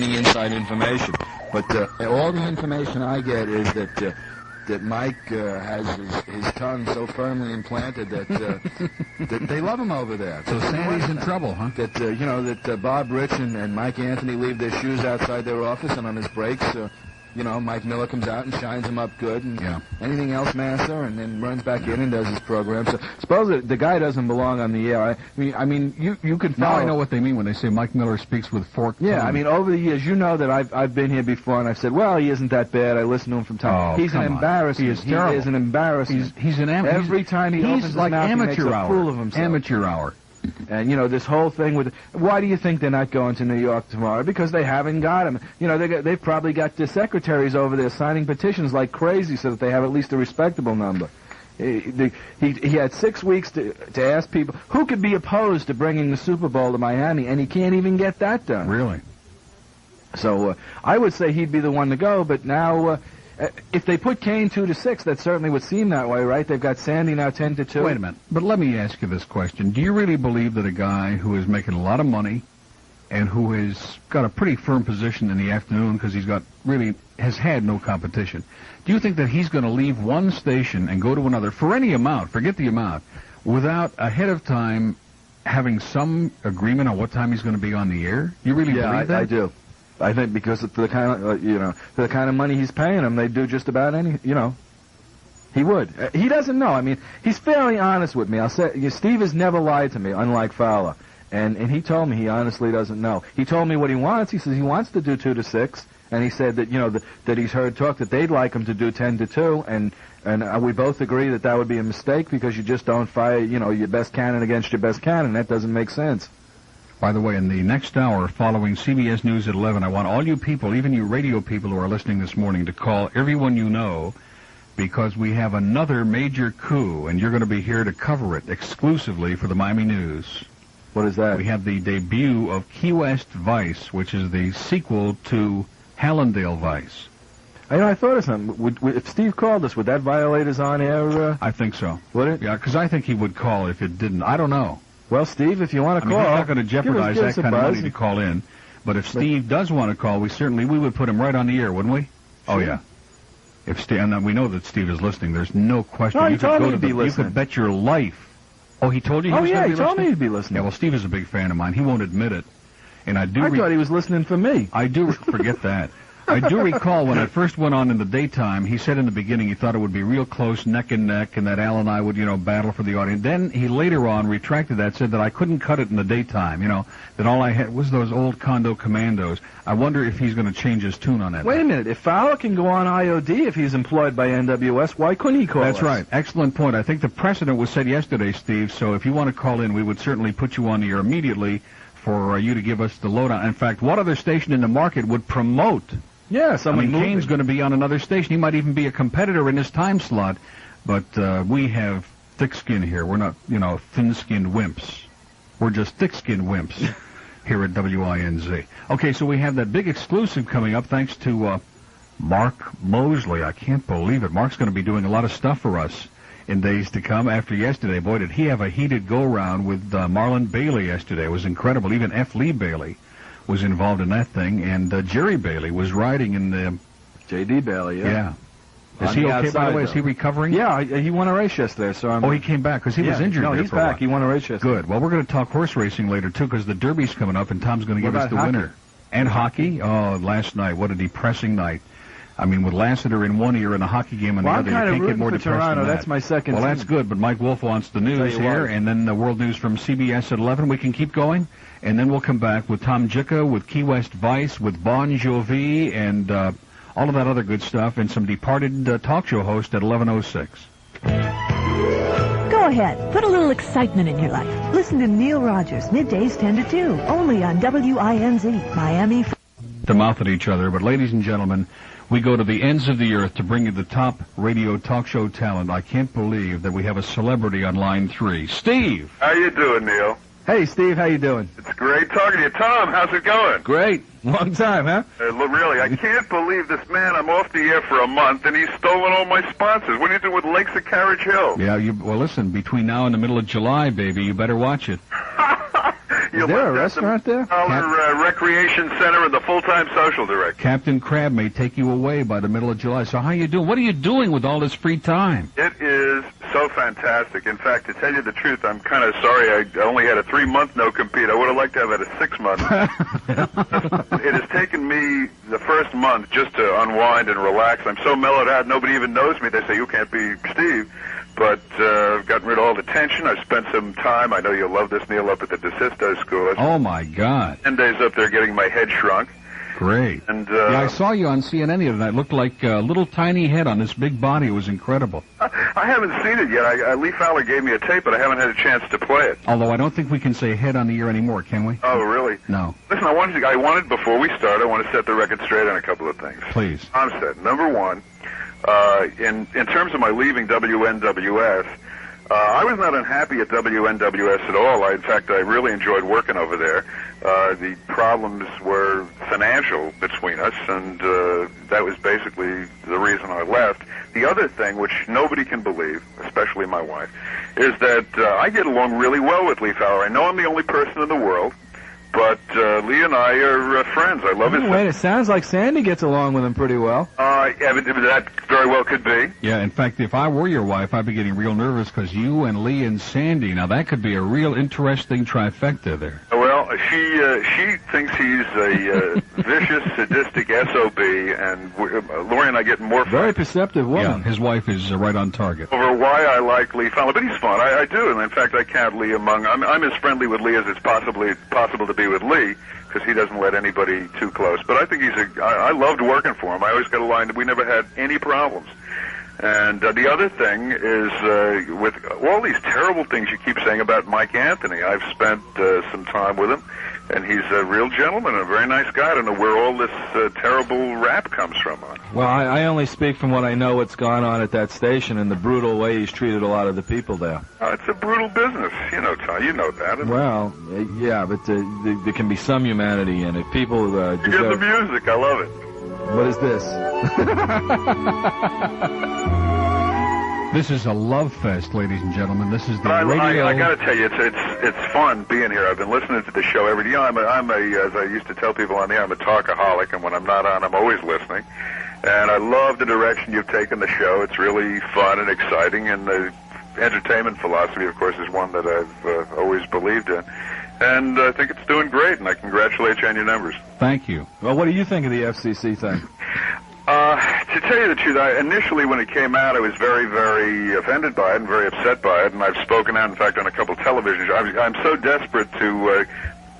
any inside information. But all the information I get is that Mike has his tongue so firmly implanted that they love him over there. So Sandy's in trouble, huh? That that Bob Rich and Mike Anthony leave their shoes outside their office, and on his breaks, Mike Miller comes out and shines them up good, and anything else, Massa, and then runs back in and does his program. So suppose the guy doesn't belong on the air. I mean, you can follow. Now I know what they mean when they say Mike Miller speaks with forked tongue. Yeah, I mean, over the years, you know that I've been here before, and I've said, well, he isn't that bad. I listen to him from time. Oh, he's an embarrassment. He is terrible. He is an embarrassment. He's an amateur. Every time he opens his like mouth, amateur he makes hour. a fool of himself. Amateur hour. And, this whole thing with... Why do you think they're not going to New York tomorrow? Because they haven't got him. They've probably got the secretaries over there signing petitions like crazy so that they have at least a respectable number. He had 6 weeks to ask people who could be opposed to bringing the Super Bowl to Miami, and he can't even get that done. Really? So I would say he'd be the one to go, but now... if they put Kane 2-6, that certainly would seem that way, right? They've got Sandy now 10-2. Wait a minute. But let me ask you this question. Do you really believe that a guy who is making a lot of money and who has got a pretty firm position in the afternoon because has had no competition, do you think that he's going to leave one station and go to another for any amount, forget the amount, without ahead of time having some agreement on what time he's going to be on the air? You really believe that? Yeah, I do. I think because for the kind of for the kind of money he's paying them, they'd do just about any. He would. He doesn't know. I mean, he's fairly honest with me. I'll say Steve has never lied to me, unlike Fowler, and he told me he honestly doesn't know. He told me what he wants. He says he wants to do 2-6, and he said that that he's heard talk that they'd like him to do 10-2, and we both agree that would be a mistake because you just don't fire your best cannon against your best cannon. That doesn't make sense. By the way, in the next hour following CBS News at 11, I want all you people, even you radio people who are listening this morning, to call everyone you know because we have another major coup, and you're going to be here to cover it exclusively for the Miami News. What is that? We have the debut of Key West Vice, which is the sequel to Hallandale Vice. I thought of something. If Steve called us, would that violate his on-air? I think so. Would it? Yeah, because I think he would call if it didn't. I don't know. Well, Steve, if you want to call... he's not going to jeopardize that kind of money to call in. But if Steve does want to call, we would put him right on the air, wouldn't we? Sure. Oh, yeah. If Steve, and we know that Steve is listening. There's no question. No, he told me he'd be listening. You could bet your life. Oh, he told you he was going to be listening? Oh, yeah, he told me he'd be listening. Yeah, well, Steve is a big fan of mine. He won't admit it. And I thought he was listening for me. I do... Forget that. I do recall when I first went on in the daytime, he said in the beginning he thought it would be real close, neck and neck, and that Al and I would, battle for the audience. Then he later on retracted that, said that I couldn't cut it in the daytime, that all I had was those old condo commandos. I wonder if he's going to change his tune on that. Wait a minute. If Fowler can go on IOD if he's employed by NWS, why couldn't he call us? That's right. Excellent point. I think the precedent was set yesterday, Steve, so if you want to call in, we would certainly put you on the air immediately for you to give us the lowdown. In fact, what other station in the market would promote... Yeah, Kane's going to be on another station. He might even be a competitor in his time slot. But we have thick skin here. We're not, thin-skinned wimps. We're just thick-skinned wimps here at WINZ. Okay, so we have that big exclusive coming up thanks to Mark Mosley. I can't believe it. Mark's going to be doing a lot of stuff for us in days to come after yesterday. Boy, did he have a heated go-round with Marlon Bailey yesterday. It was incredible. Even F. Lee Bailey was involved in that thing, and Jerry Bailey was riding in the... J.D. Bailey, yeah. Is he okay, by the way? Is he recovering? Yeah, he won a race yesterday, so he came back, because he was injured. No, he's back. He won a race yesterday. Good. Well, we're going to talk horse racing later, too, because the Derby's coming up, and Tom's going to give us the winner. And hockey? Oh, last night. What a depressing night. I mean, with Lassiter in one ear and a hockey game in the other, you can't get more depressed than that. That's my second Well, that's good, but Mike Wolf wants the news here, and then the world news from CBS at 11. We can keep going, and then we'll come back with Tom Jicha, with Key West Vice, with Bon Jovi, and all of that other good stuff, and some departed talk show host at 11:06. Go ahead. Put a little excitement in your life. Listen to Neil Rogers, middays 10 to 2, only on WINZ, Miami. To mouth at each other, but ladies and gentlemen, we go to the ends of the earth to bring you the top radio talk show talent. I can't believe that we have a celebrity on line 3. Steve! How you doing, Neil? Hey, Steve, how you doing? It's great talking to you. Tom, how's it going? Great. Long time, huh? Really, I can't believe this man. I'm off the air for a month, and he's stolen all my sponsors. What do you do with Lakes of Carriage Hill? Yeah, well, listen, between now and the middle of July, baby, you better watch it. Is there a restaurant there? Recreation Center and the full-time social director. Captain Crab may take you away by the middle of July. So how you doing? What are you doing with all this free time? It is so fantastic. In fact, to tell you the truth, I'm kind of sorry I only had a 3-month no-compete. I would have liked to have had a 6-month. It has taken me the first month just to unwind and relax. I'm so mellowed out, nobody even knows me. They say, you can't be Steve. But I've gotten rid of all the tension. I've spent some time, I know you'll love this, Neil, up at the DeSisto School. Oh, my God. 10 days up there getting my head shrunk. Great. And yeah, I saw you on CNN the other night. It looked like a little tiny head on this big body. It was incredible. I haven't seen it yet. Lee Fowler gave me a tape, but I haven't had a chance to play it. Although I don't think we can say head on the air anymore, can we? Oh, really? No. Listen, I wanted before we start, I want to set the record straight on a couple of things. Please. I'm set. Number one, in terms of my leaving WNWS, I was not unhappy at WNWS at all. In fact, I really enjoyed working over there. The problems were financial between us, and that was basically the reason I left. The other thing, which nobody can believe, especially my wife, is that I get along really well with Lee Fowler. I know I'm the only person in the world, but Lee and I are friends. I love his... Wait, it sounds like Sandy gets along with him pretty well. That very well could be. Yeah, in fact, if I were your wife, I'd be getting real nervous because you and Lee and Sandy, now that could be a real interesting trifecta there. Well, she thinks he's a vicious, sadistic SOB, and Lori and I get more fun. Very perceptive woman. Yeah, his wife is right on target. Over why I like Lee Fowler, but he's fun. I do, and in fact, I count Lee among... I'm as friendly with Lee as it's possible to be with Lee, because he doesn't let anybody too close. But I think I loved working for him. I always got along. We never had any problems. And the other thing is, with all these terrible things you keep saying about Mike Anthony, I've spent some time with him, and he's a real gentleman and a very nice guy. I don't know where all this terrible rap comes from. Well, I only speak from what I know what's gone on at that station and the brutal way he's treated a lot of the people there. It's a brutal business, Tom. You know that. Well, yeah, but there can be some humanity in it. People You get the music. I love it. What is this? This is a love fest, ladies and gentlemen. This is the radio... I got to tell you, it's fun being here. I've been listening to the show every day. I'm as I used to tell people on the air, I'm a talkaholic, and when I'm not on, I'm always listening. And I love the direction you've taken the show. It's really fun and exciting, and the entertainment philosophy, of course, is one that I've always believed in. And I think it's doing great, and I congratulate you on your numbers. Thank you. Well, what do you think of the FCC thing? To tell you the truth, initially when it came out, I was very, very offended by it and very upset by it, and I've spoken out, in fact, on a couple of television shows. I'm so desperate to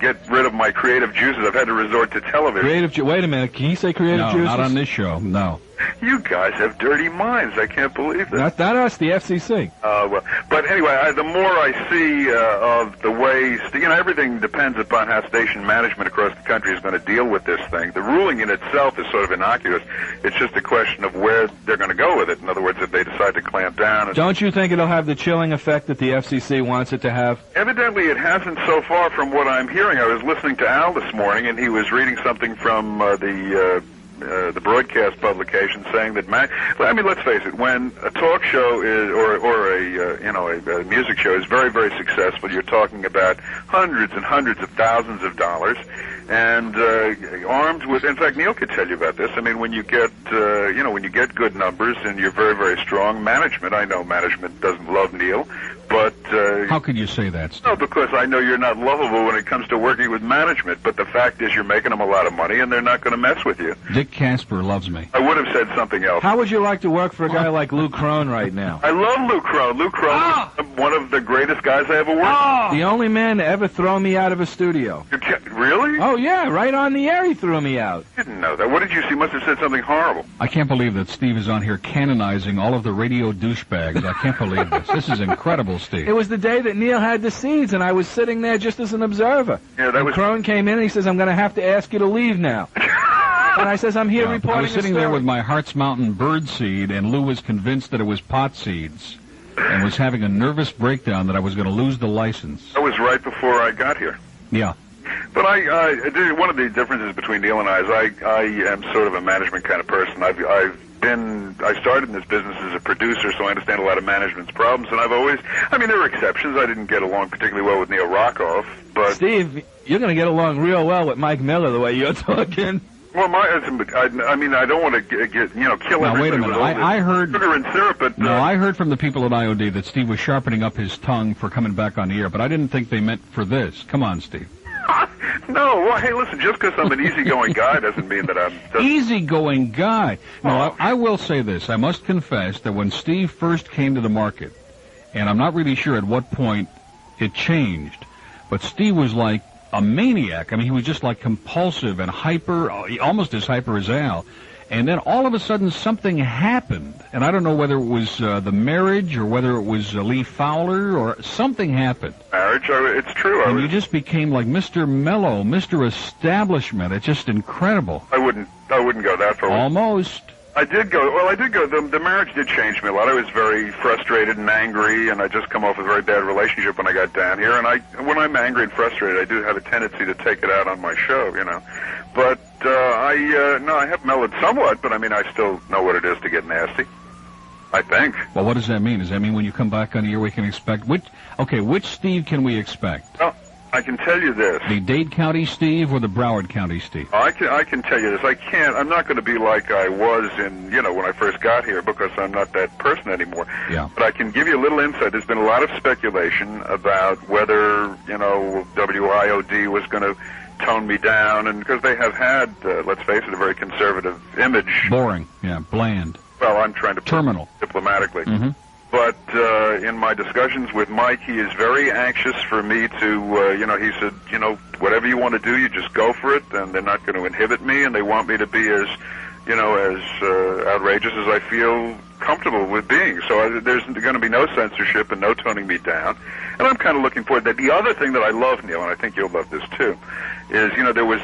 get rid of my creative juices, I've had to resort to television. Wait a minute, can you say creative juices? No, not on this show, no. You guys have dirty minds. I can't believe that. Not us, the FCC. Well, but anyway, the more I see of the ways, everything depends upon how station management across the country is going to deal with this thing. The ruling in itself is sort of innocuous. It's just a question of where they're going to go with it. In other words, if they decide to clamp down. Don't you think it'll have the chilling effect that the FCC wants it to have? Evidently, it hasn't so far from what I'm hearing. I was listening to Al this morning, and he was reading something from the broadcast publication saying that, I mean, let's face it, when a talk show is, or a music show is very, very successful, you're talking about hundreds and hundreds of thousands of dollars, and armed with, in fact, Neil could tell you about this. I mean, when you get, when you get good numbers and you're very, very strong, management, I know management doesn't love Neil, but... How could you say that, Steve? No, because I know you're not lovable when it comes to working with management, but the fact is you're making them a lot of money and they're not going to mess with you. Dick Casper loves me. I would have said something else. How would you like to work for a guy like Lou Crone right now? I love Lou Crone. Lou Crone is one of the greatest guys I ever worked with. The only man to ever throw me out of a studio. Really? Oh, yeah, right on the air he threw me out. I didn't know that. What did you see? He must have said something horrible. I can't believe that Steve is on here canonizing all of the radio douchebags. I can't believe this. This is incredible, Steve. It was the day that Neil had the seeds, and I was sitting there just as an observer. Yeah, that was... Crone came in, and he says, I'm going to have to ask you to leave now. And I says, I'm here reporting I was sitting there with my Hearts Mountain bird seed, and Lou was convinced that it was pot seeds, and was having a nervous breakdown that I was going to lose the license. That was right before I got here. Yeah. But one of the differences between Neil and I is I am sort of a management kind of person. I started in this business as a producer, so I understand a lot of management's problems, and there were exceptions. I didn't get along particularly well with Neil Rockoff, but... Steve, you're going to get along real well with Mike Miller the way you're talking. Well, I don't want to kill everybody. Now, wait a minute. I heard sugar and syrup, but I heard from the people at IOD that Steve was sharpening up his tongue for coming back on the air, but I didn't think they meant for this. Come on, Steve. No, well, hey, listen, just because I'm an easygoing guy doesn't mean that I'm... Easygoing guy. No, I will say this. I must confess that when Steve first came to the market, and I'm not really sure at what point it changed, but Steve was like a maniac. I mean, he was just like compulsive and hyper, almost as hyper as Al. And then all of a sudden something happened, and I don't know whether it was the marriage or whether it was Lee Fowler or something happened. Marriage, it's true. And you just became like Mr. Mellow, Mr. Establishment. It's just incredible. I wouldn't go that far. Almost. I did go. The marriage did change me a lot. I was very frustrated and angry, and I just come off a very bad relationship when I got down here. And when I'm angry and frustrated, I do have a tendency to take it out on my show, But I have mellowed somewhat, but I still know what it is to get nasty. I think. Well, what does that mean? Does that mean when you come back on the air we can expect which Steve can we expect? Well, I can tell you this. The Dade County Steve or the Broward County Steve? I can tell you this. I'm not going to be like I was when I first got here, because I'm not that person anymore. Yeah. But I can give you a little insight. There's been a lot of speculation about whether, WIOD was going to tone me down, and because they have had, let's face it, a very conservative image. Boring. Yeah, bland. Well, I'm trying to put terminal it diplomatically. Mm-hmm. But in my discussions with Mike, he is very anxious for me to, he said, whatever you want to do, you just go for it, and they're not going to inhibit me, and they want me to be as outrageous as I feel comfortable with being. So there's going to be no censorship and no toning me down. And I'm kind of looking forward to that. The other thing that I love, Neil, and I think you'll love this too, is, there was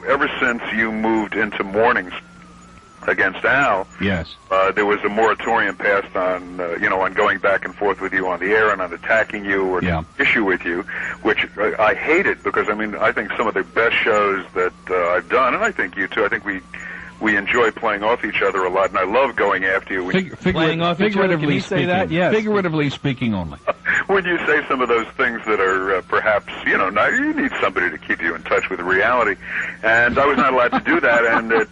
ever since you moved into mornings against Al, yes, there was a moratorium passed on, on going back and forth with you on the air and on attacking you or issue with you, which I hated, because, I think some of the best shows that I've done, and I think you too, I think we enjoy playing off each other a lot, and I love going after you. Playing off each other, can you say that? Yes. Figuratively speaking only. When you say some of those things that are perhaps, now you need somebody to keep you in touch with reality. And I was not allowed to do that, and at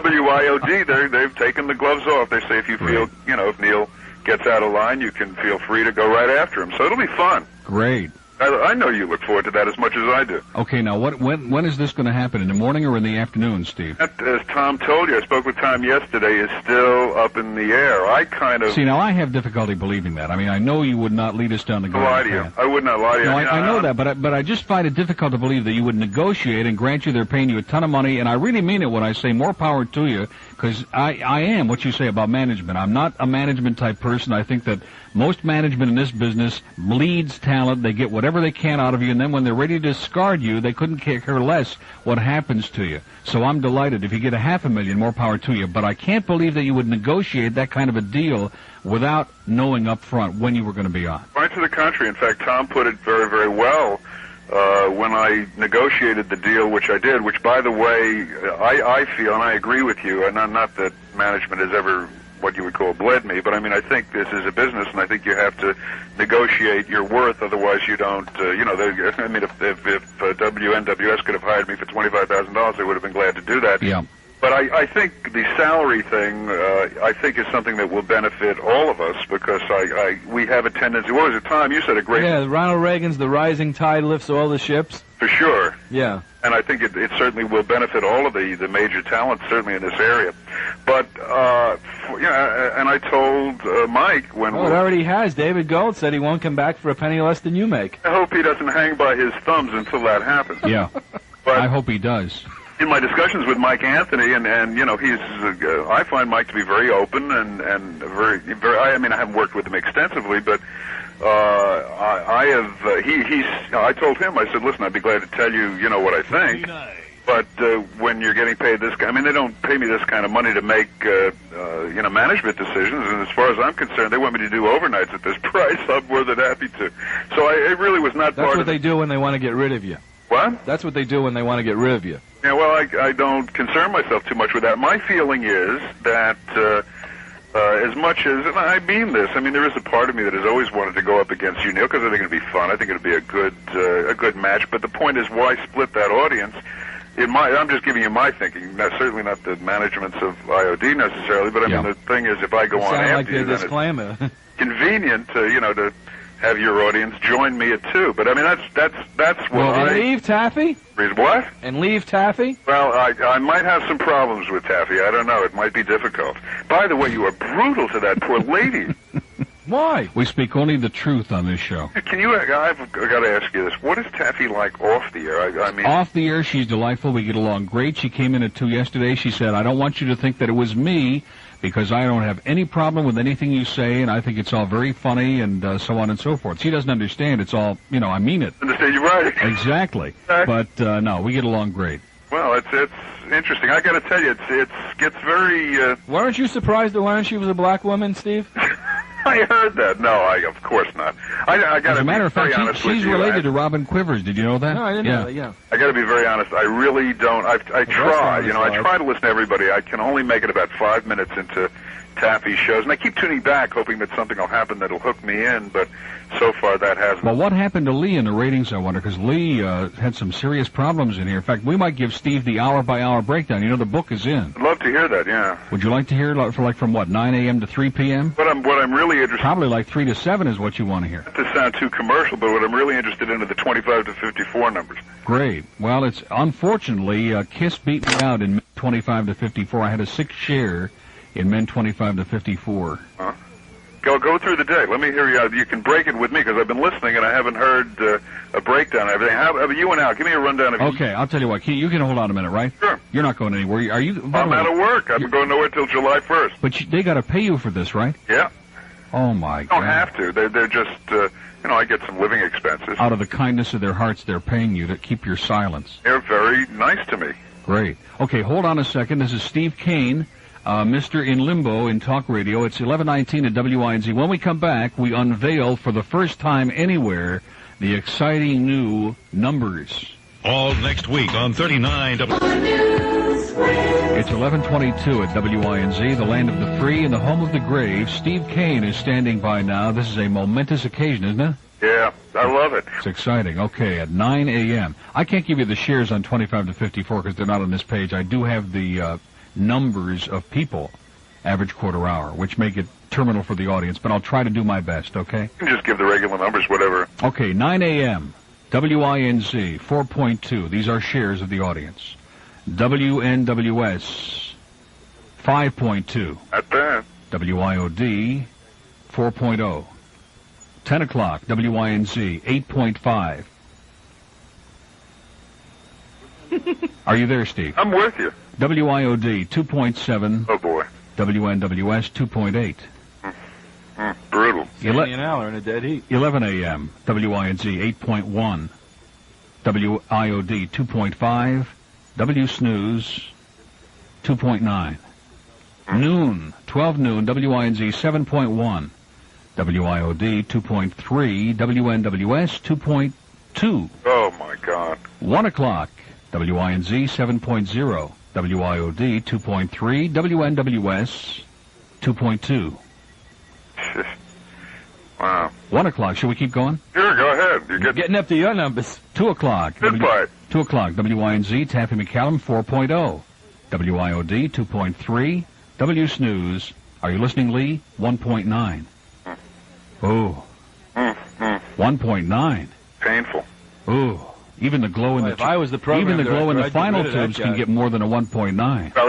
WIOD, they've taken the gloves off. They say if you feel, if Neil gets out of line, you can feel free to go right after him. So it'll be fun. Great. I know you look forward to that as much as I do. Okay, now when is this going to happen? In the morning or in the afternoon, Steve? That, as Tom told you, I spoke with Tom yesterday, is still up in the air. See, now I have difficulty believing that. I know you would not lead us down the garden path. I would not lie to you. No, I know that, but I just find it difficult to believe that you would negotiate and grant you they're paying you a ton of money, and I really mean it when I say more power to you, because I am what you say about management. I'm not a management type person. I think that most management in this business bleeds talent. They get whatever they can out of you, and then when they're ready to discard you, they couldn't care less what happens to you. So I'm delighted. If you get $500,000, more power to you. But I can't believe that you would negotiate that kind of a deal without knowing up front when you were going to be on. Right to the contrary. In fact, Tom put it very, very well when I negotiated the deal, which I did, which, by the way, I feel, and I agree with you, and not that management has ever what you would call bled me, but I think this is a business, and I think you have to negotiate your worth, otherwise you don't, if WNWS could have hired me for $25,000, they would have been glad to do that. Yeah. But I think the salary thing, I think is something that will benefit all of us, because we have a tendency, what was it, Tom, you said a great... Yeah, Ronald Reagan's the rising tide lifts all the ships. For sure. Yeah. And I think it certainly will benefit all of the major talents, certainly in this area. But, and I told Mike when... Well, it already has. David Gold said he won't come back for a penny less than you make. I hope he doesn't hang by his thumbs until that happens. Yeah. But I hope he does. In my discussions with Mike Anthony, and he's, I find Mike to be very open and very, very, I haven't worked with him extensively, but I told him, I said, listen, I'd be glad to tell you, what I think, but when you're getting paid this kind, they don't pay me this kind of money to make, management decisions, and as far as I'm concerned, they want me to do overnights at this price. I'm more than happy to. So it really was not That's what they do when they want to get rid of you. What? That's what they do when they want to get rid of you. Yeah, well, I don't concern myself too much with that. My feeling is that as much as, and I mean this, I mean, there is a part of me that has always wanted to go up against you, Neil, because I think it'd be fun. I think it'd be a good match. But the point is, why split that audience? I'm just giving you my thinking. Certainly not the managements of IOD necessarily, but I mean, the thing is, if I go on after you, then disclaimer. It's convenient, to have your audience join me at 2. But I mean, that's what and leave Taffy? What? And leave Taffy? Well, I might have some problems with Taffy. I don't know. It might be difficult. By the way, you are brutal to that poor lady. Why? We speak only the truth on this show. I've got to ask you this. What is Taffy like off the air? I mean, off the air, she's delightful. We get along great. She came in at 2 yesterday. She said, I don't want you to think that it was me, because I don't have any problem with anything you say, and I think it's all very funny, and so on and so forth. She doesn't understand. It's all, I mean it. Understand, you're right. Exactly. But, no, we get along great. Well, it's interesting. I got to tell you, it gets very... Weren't you surprised to learn she was a black woman, Steve? I heard that. No, of course not. I got to be very honest with you. As a matter of fact, she's related to Robin Quivers. Did you know that? No, I didn't know that, yeah. I got to be very honest. I really don't. I try. I try to listen to everybody. I can only make it about 5 minutes into Taffy's shows, and I keep tuning back, hoping that something will happen that'll hook me in, but so far that hasn't. Well, what happened to Lee in the ratings, I wonder, because Lee had some serious problems in here. In fact, we might give Steve the hour-by-hour breakdown. The book is in. I'd love to hear that, yeah. Would you like to hear it from what, 9 a.m. to 3 p.m.? What I'm really interested... Probably like 3 to 7 is what you want to hear. Not to sound too commercial, but what I'm really interested in are the 25 to 54 numbers. Great. Well, it's unfortunately, KISS beat me out in 25 to 54. I had a 6 share in men 25 to 54. Go through the day. Let me hear you. You can break it with me, because I've been listening and I haven't heard a breakdown of everything. How about you and Al? Give me a rundown of Okay, I'll tell you what. You can hold on a minute, right? Sure. You're not going anywhere. Are you? I'm out of work. I'm going nowhere till July 1st. But they got to pay you for this, right? Yeah. Oh, my God. Don't have to. They're just, I get some living expenses. Out of the kindness of their hearts, they're paying you to keep your silence. They're very nice to me. Great. Okay, hold on a second. This is Steve Kane. Mr. in Limbo in Talk Radio. It's 11:19 at WINZ. When we come back, we unveil for the first time anywhere the exciting new numbers. All next week on 39. It's 11:22 at WINZ, the land of the free and the home of the grave. Steve Kane is standing by now. This is a momentous occasion, isn't it? Yeah, I love it. It's exciting. Okay, at 9 a.m. I can't give you the shares on 25 to 54 because they're not on this page. I do have the numbers of people, average quarter hour, which make it terminal for the audience, but I'll try to do my best, okay? You can just give the regular numbers, whatever. Okay, 9 a.m., WINZ, 4.2. These are shares of the audience. WNWS, 5.2. At that. WIOD, 4.0. 10 o'clock, WINZ, 8.5. Are you there, Steve? I'm with you. WIOD, 2.7. Oh, boy. WNWS, 2.8. Brutal. Sandy and Al are in a dead heat. 11 a.m., WINZ, 8.1. WIOD, 2.5. WSnooze, 2.9. Noon, 12 noon, WINZ, 7.1. WIOD, 2.3. WNWS, 2.2. Oh, my God. 1 o'clock, WINZ, 7.0. WIOD, 2.3. WNWS, 2.2. Wow. 1 o'clock. Should we keep going? Sure, go ahead. You're getting up to your numbers. 2 o'clock. Good part. 2 o'clock. WINZ, Taffy McCallum, 4.0. WIOD, 2.3. WSnooze, are you listening, Lee? 1.9. Oh. 1.9. Painful. Oh. Even the glow in the if I was the program final tubes can get more than a 1.9. Well,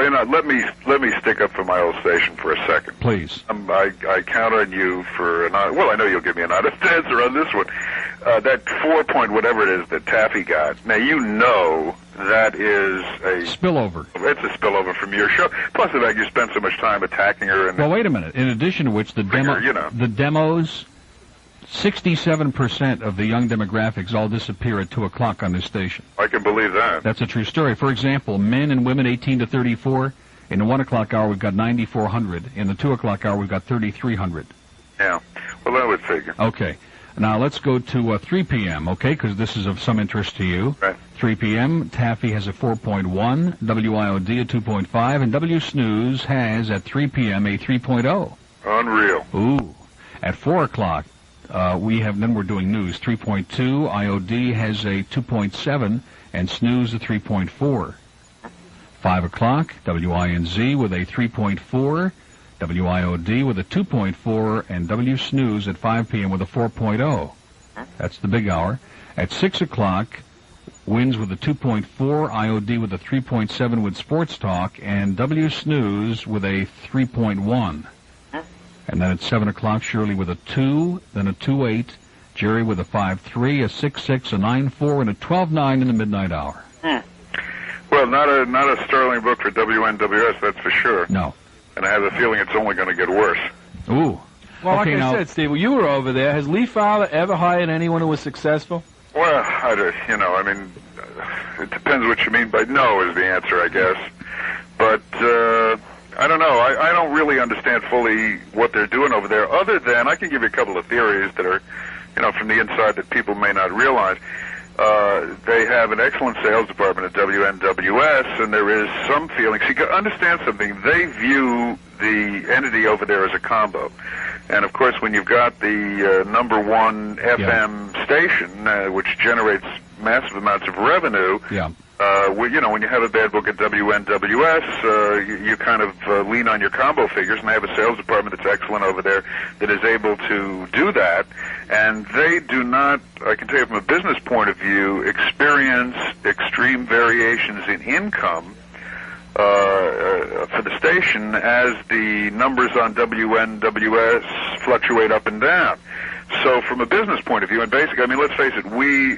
let me stick up for my old station for a second. Please. I count on you for I know you'll give me an honest answer on this one. That 4 point whatever it is that Taffy got. Now that is a spillover. It's a spillover from your show. Plus the fact you spent so much time attacking her. Well, wait a minute. In addition to which, the demos. 67% of the young demographics all disappear at 2 o'clock on this station. I can believe that. That's a true story. For example, men and women 18 to 34, in the 1 o'clock hour we've got 9,400. In the 2 o'clock hour we've got 3,300. Yeah. Well, that would figure. Okay. Now let's go to 3 p.m., okay, because this is of some interest to you. Right. 3 p.m., Taffy has a 4.1, WIOD a 2.5, and W Snooze has, at 3 p.m., a 3.0. Unreal. Ooh. At 4 o'clock, we're doing news, 3.2, IOD has a 2.7, and Snooze a 3.4. 5 o'clock, WINZ with a 3.4, WIOD with a 2.4, and W Snooze at 5 p.m. with a 4.0. That's the big hour. At 6 o'clock, WINZ with a 2.4, IOD with a 3.7 with Sports Talk, and W Snooze with a 3.1. And then at 7 o'clock, Shirley with a 2, then a 2.8, Jerry with a 5.3, a 6.6, a 9.4, and a 12.9 in the midnight hour. Well, not a sterling book for WNWS, that's for sure. No. And I have a feeling it's only going to get worse. Ooh. Well, okay, like I said, Steve, you were over there. Has Lee Fowler ever hired anyone who was successful? Well, it depends what you mean by no is the answer, I guess. But I don't know. I don't really understand fully what they're doing over there, other than I can give you a couple of theories that are, from the inside that people may not realize. They have an excellent sales department at WNWS, and there is some feeling. See, understand something. They view the entity over there as a combo. And, of course, when you've got the number one FM station, which generates massive amounts of revenue, when you have a bad book at WNWS, you kind of lean on your combo figures, and they have a sales department that's excellent over there that is able to do that. And they do not, I can tell you from a business point of view, experience extreme variations in income for the station as the numbers on WNWS fluctuate up and down. So from a business point of view, and basically, let's face it, we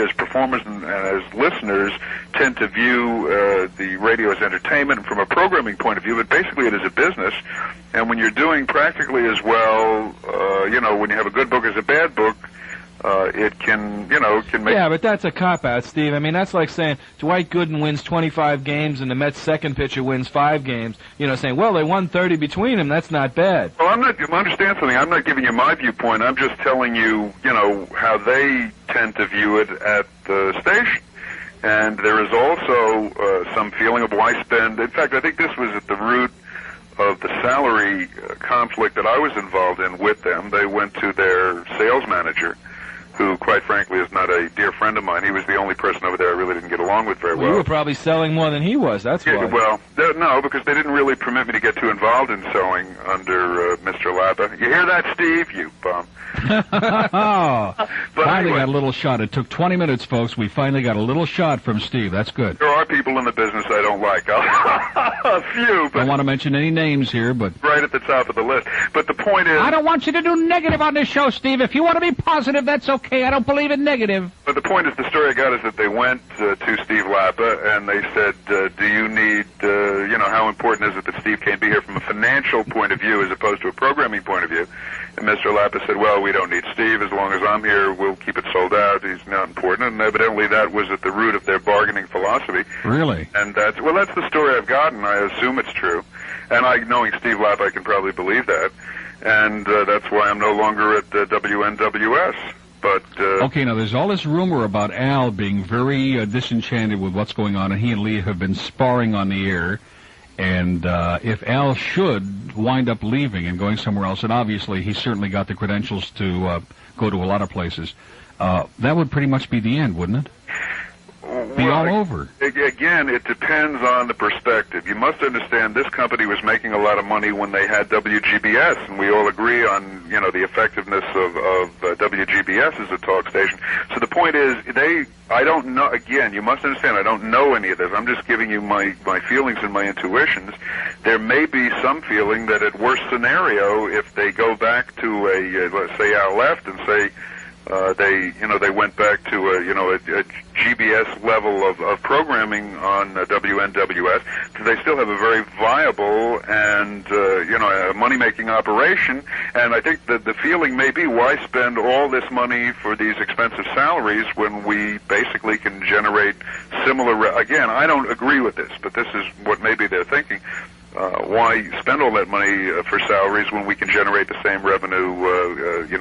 as performers and as listeners tend to view the radio as entertainment, and from a programming point of view, but basically it is a business. And when you're doing practically as well, when you have a good book as a bad book, it can make... Yeah, but that's a cop-out, Steve. That's like saying Dwight Gooden wins 25 games and the Mets' second pitcher wins 5 games. Saying, well, they won 30 between them. That's not bad. Well, understand something. I'm not giving you my viewpoint. I'm just telling you, how they tend to view it at the station. And there is also some feeling of why spend... In fact, I think this was at the root of the salary conflict that I was involved in with them. They went to their sales manager, who, quite frankly, is not a dear friend of mine. He was the only person over there I really didn't get along with very well. You were probably selling more than he was, that's why. Well, no, because they didn't really permit me to get too involved in sewing under Mr. Lappa. You hear that, Steve? You bum. Finally got a little shot. It took 20 minutes, folks. We finally got a little shot from Steve. That's good. There are people in the business I don't like. A few, but... I don't want to mention any names here, but... Right at the top of the list. But the point is... I don't want you to do negative on this show, Steve. If you want to be positive, that's okay. I don't believe in negative. But the point is, the story I got is that they went to Steve Lappa, and they said, do you need, how important is it that Steve Kane be here from a financial point of view as opposed to a programming point of view? And Mr. Lappa said, well, we don't need Steve. As long as I'm here, we'll keep it sold out. He's not important. And evidently that was at the root of their bargaining philosophy. Really? And that's the story I've gotten. I assume it's true. And knowing Steve Lappa, I can probably believe that. And that's why I'm no longer at WNWS. But okay, now there's all this rumor about Al being very disenchanted with what's going on, and he and Lee have been sparring on the air. And if Al should wind up leaving and going somewhere else, and obviously he's certainly got the credentials to go to a lot of places, that would pretty much be the end, wouldn't it? Be all over. Again, it depends on the perspective. You must understand this company was making a lot of money when they had WGBS, and we all agree on, the effectiveness of WGBS as a talk station. So the point is, I don't know, again, you must understand, I don't know any of this. I'm just giving you my feelings and my intuitions. There may be some feeling that at worst scenario, if they go back to let's say Al left and say, they went back to a GBS level of programming on WNWS. They still have a very viable and a money-making operation. And I think that the feeling may be, why spend all this money for these expensive salaries when we basically can generate similar? Again, I don't agree with this, but this is what maybe they're thinking. why spend all that money for salaries when we can generate the same revenue,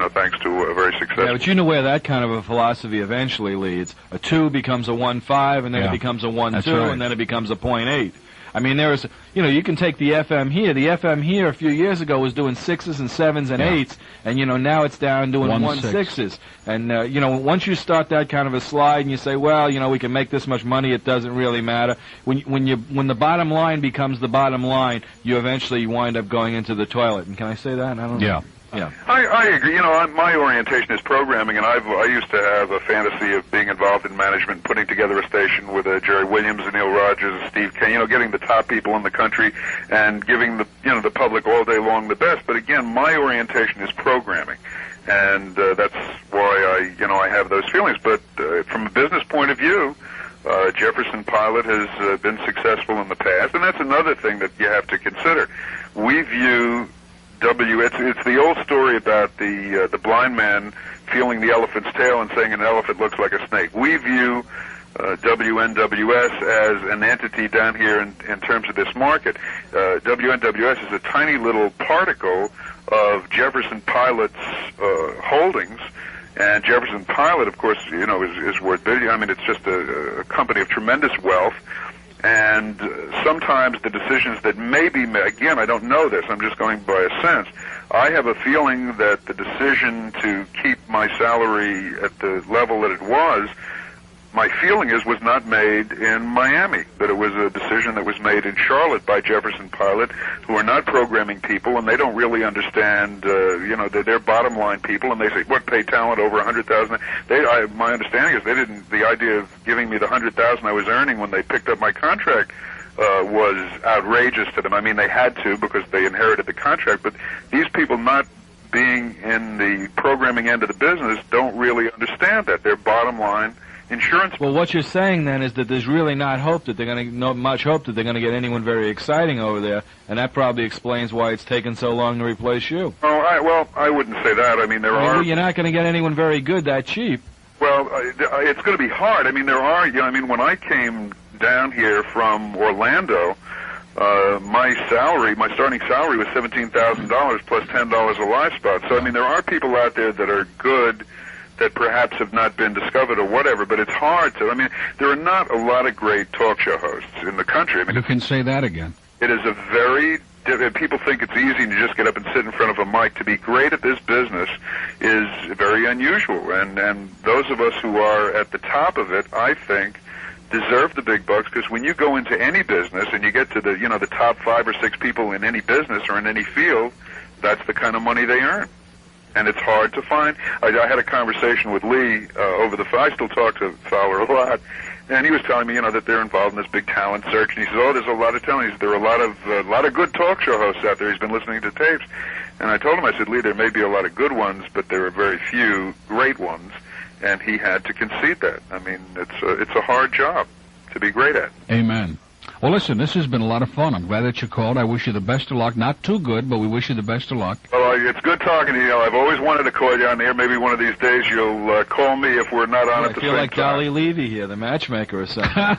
thanks to a very successful... Yeah, but you know where that kind of a philosophy eventually leads. A 2 becomes a 1.5, and then it becomes a 1.2, right. and then it becomes a 0.8. I mean, there is, you can take the FM here. The FM here a few years ago was doing 6s and 7s and 8s, and, now it's down doing 1.6s. And, once you start that kind of a slide and you say, well, we can make this much money, it doesn't really matter. When the bottom line becomes the bottom line, you eventually wind up going into the toilet. And can I say that? I don't know. Yeah. Yeah. I agree. My orientation is programming, and I used to have a fantasy of being involved in management, putting together a station with Jerry Williams and Neil Rogers and Steve Kane, getting the top people in the country and giving the public all day long the best. But again, my orientation is programming, and that's why I have those feelings. But from a business point of view, Jefferson-Pilot has been successful in the past, and that's another thing that you have to consider. We view it's the old story about the blind man feeling the elephant's tail and saying an elephant looks like a snake. We view WNWS as an entity down here in terms of this market. WNWS is a tiny little particle of Jefferson-Pilot's holdings. And Jefferson-Pilot, of course, is worth billions. I mean, it's just a company of tremendous wealth. And sometimes the decisions that may be made, again, I don't know this, I'm just going by a sense. I have a feeling that the decision to keep my salary at the level that it was, my feeling was not made in Miami, that it was a decision that was made in Charlotte by Jefferson-Pilot, who are not programming people, and they don't really understand, they're bottom line people, and they say, what, pay talent over $100,000? My understanding is the idea of giving me the $100,000 I was earning when they picked up my contract was outrageous to them. I mean, they had to because they inherited the contract, but these people not being in the programming end of the business don't really understand that. They're bottom line insurance. Well, what you're saying then is that there's really not hope that they're going to, not much hope that they're going to get anyone very exciting over there, and that probably explains why it's taken so long to replace you. Oh, I wouldn't say that. I mean, well, you're not going to get anyone very good that cheap. Well, it's going to be hard. I mean, when I came down here from Orlando, my starting salary was $17,000 plus $10 a live spot. So, I mean, there are people out there that are good that perhaps have not been discovered or whatever, but it's hard to. I mean, there are not a lot of great talk show hosts in the country. I mean, you can say that again. It is people think it's easy to just get up and sit in front of a mic. To be great at this business is very unusual, and those of us who are at the top of it, I think, deserve the big bucks, because when you go into any business and you get to the top 5 or 6 people in any business or in any field, that's the kind of money they earn. And it's hard to find. I had a conversation with Lee over the phone. I still talk to Fowler a lot, and he was telling me, that they're involved in this big talent search. And he said, there's a lot of talent. He said, there are a lot of good talk show hosts out there. He's been listening to tapes. And I told him, I said, Lee, there may be a lot of good ones, but there are very few great ones. And he had to concede that. I mean, it's a hard job to be great at. Amen. Well, listen, this has been a lot of fun. I'm glad that you called. I wish you the best of luck. Not too good, but we wish you the best of luck. Well, it's good talking to you. I've always wanted to call you on the air. Maybe one of these days you'll call me if we're not on at the same time. I feel like Dolly Levy here, the matchmaker or something.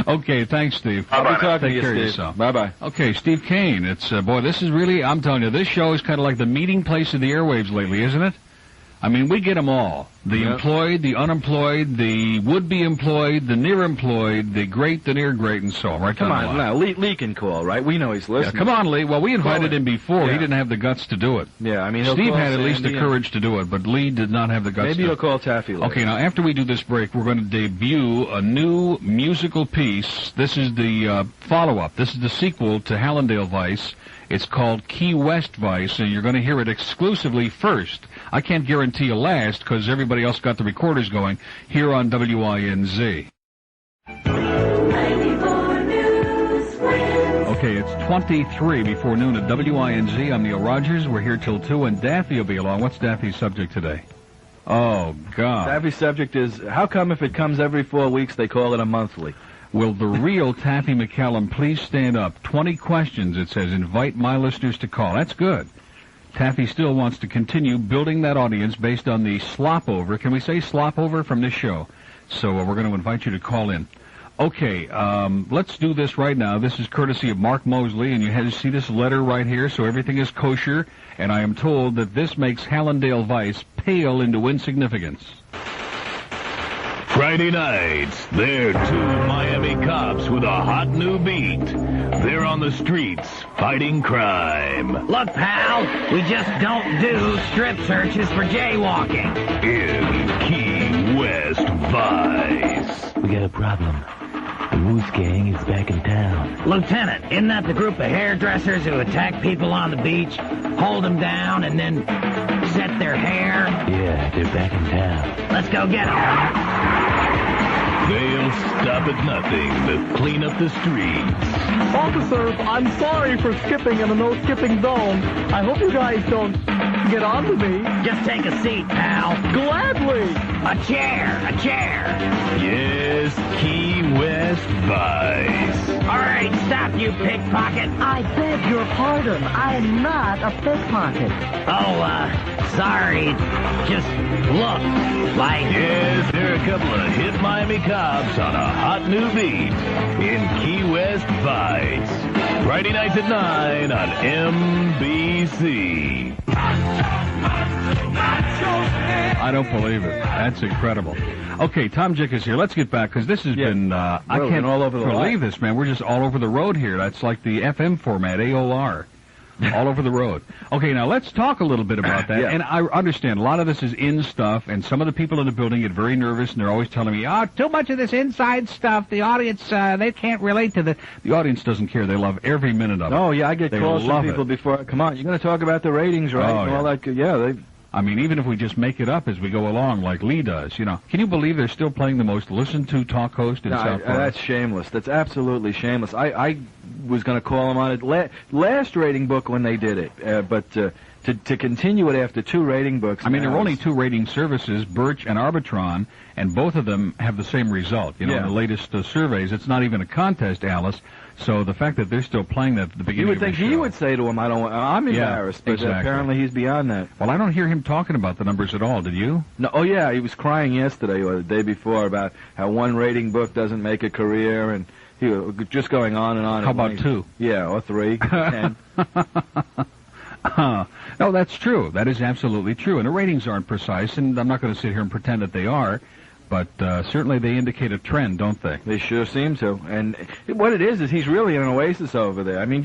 Okay, thanks, Steve. I'll be talking to you, Take care Steve. of yourself. Bye-bye. Okay, Steve Kane. It's, boy, this is really, I'm telling you, this show is kind of like the meeting place of the airwaves lately, isn't it? I mean, we get them all. The employed, the unemployed, the would-be employed, the near-employed, the great, the near-great, and so on. Right? Come on, now, Lee can call, right? We know he's listening. Yeah, come on, Lee. Well, we invited him before. Yeah. He didn't have the guts to do it. Yeah, I mean, Steve had at least the courage to do it, but Lee did not have the guts to do it. Maybe he'll call Taffy later. Okay, now, after we do this break, we're going to debut a new musical piece. This is the follow-up. This is the sequel to Hallandale Vice. It's called Key West Vice, and you're going to hear it exclusively first. I can't guarantee you last, because everybody else got the recorders going, here on WINZ. Okay, it's 23 before noon at WINZ. I'm Neil Rogers. We're here till 2, and Daffy will be along. What's Daffy's subject today? Oh, God. Daffy's subject is, how come if it comes every 4 weeks, they call it a monthly? Will the real Taffy McCallum please stand up? 20 questions, it says. Invite my listeners to call. That's good. Taffy still wants to continue building that audience based on the slop over. Can we say slop over from this show? So we're going to invite you to call in. Okay, let's do this right now. This is courtesy of Mark Mosley, and you see this letter right here, so everything is kosher, and I am told that this makes Hallandale Vice pale into insignificance. Friday nights, they're two Miami cops with a hot new beat. They're on the streets fighting crime. Look, pal, we just don't do strip searches for jaywalking. In Key West Vice. We got a problem. The Moose Gang is back in town. Lieutenant, isn't that the group of hairdressers who attack people on the beach, hold them down, and then set their hair? Yeah, they're back in town. Let's go get them. They'll stop at nothing to clean up the streets. Officers, I'm sorry for skipping in a no-skipping zone. I hope you guys don't get onto me. Just take a seat, pal. Gladly. A chair. Yes, Key West Vice. All right, stop, you pickpocket. I beg your pardon. I'm not a pickpocket. Oh, sorry. Just look like... Yes, there are a couple of hit Miami cops on a hot new beat in Key West Vice. Friday nights at 9 on NBC. I don't believe it. That's incredible. Okay, Tom Jicha's here. Let's get back, because this has been, I can't all over the believe this, man. We're just all over the road here. That's like the FM format, AOR. All over the road. Okay, now let's talk a little bit about that. Yeah. And I understand a lot of this is in stuff, and some of the people in the building get very nervous, and they're always telling me, too much of this inside stuff. The audience, they can't relate to the... The audience doesn't care. They love every minute of it. Oh, yeah, I get They calls love from people it. before. Come on, you're going to talk about the ratings, right? Oh, and all that. Yeah, I mean, even if we just make it up as we go along, like Lee does, you know. Can you believe they're still playing the most listened-to talk host in South Florida? That's shameless. That's absolutely shameless. I was going to call them on it last rating book when they did it, but to continue it after two rating books. I mean, there are only two rating services, Birch and Arbitron, and both of them have the same result. You know, in the latest surveys, it's not even a contest, Alice. So the fact that they're still playing that at the beginning you would of the think show, he would say to him, I'm embarrassed, but exactly. Apparently he's beyond that. Well, I don't hear him talking about the numbers at all. Did you? No. Oh, yeah, he was crying yesterday or the day before about how one rating book doesn't make a career, and he was just going on and on. How about two? Yeah, or three, 10. No, that's true. That is absolutely true. And the ratings aren't precise, and I'm not going to sit here and pretend that they are. But certainly they indicate a trend, don't they? They sure seem to. And what it is he's really an oasis over there. I mean,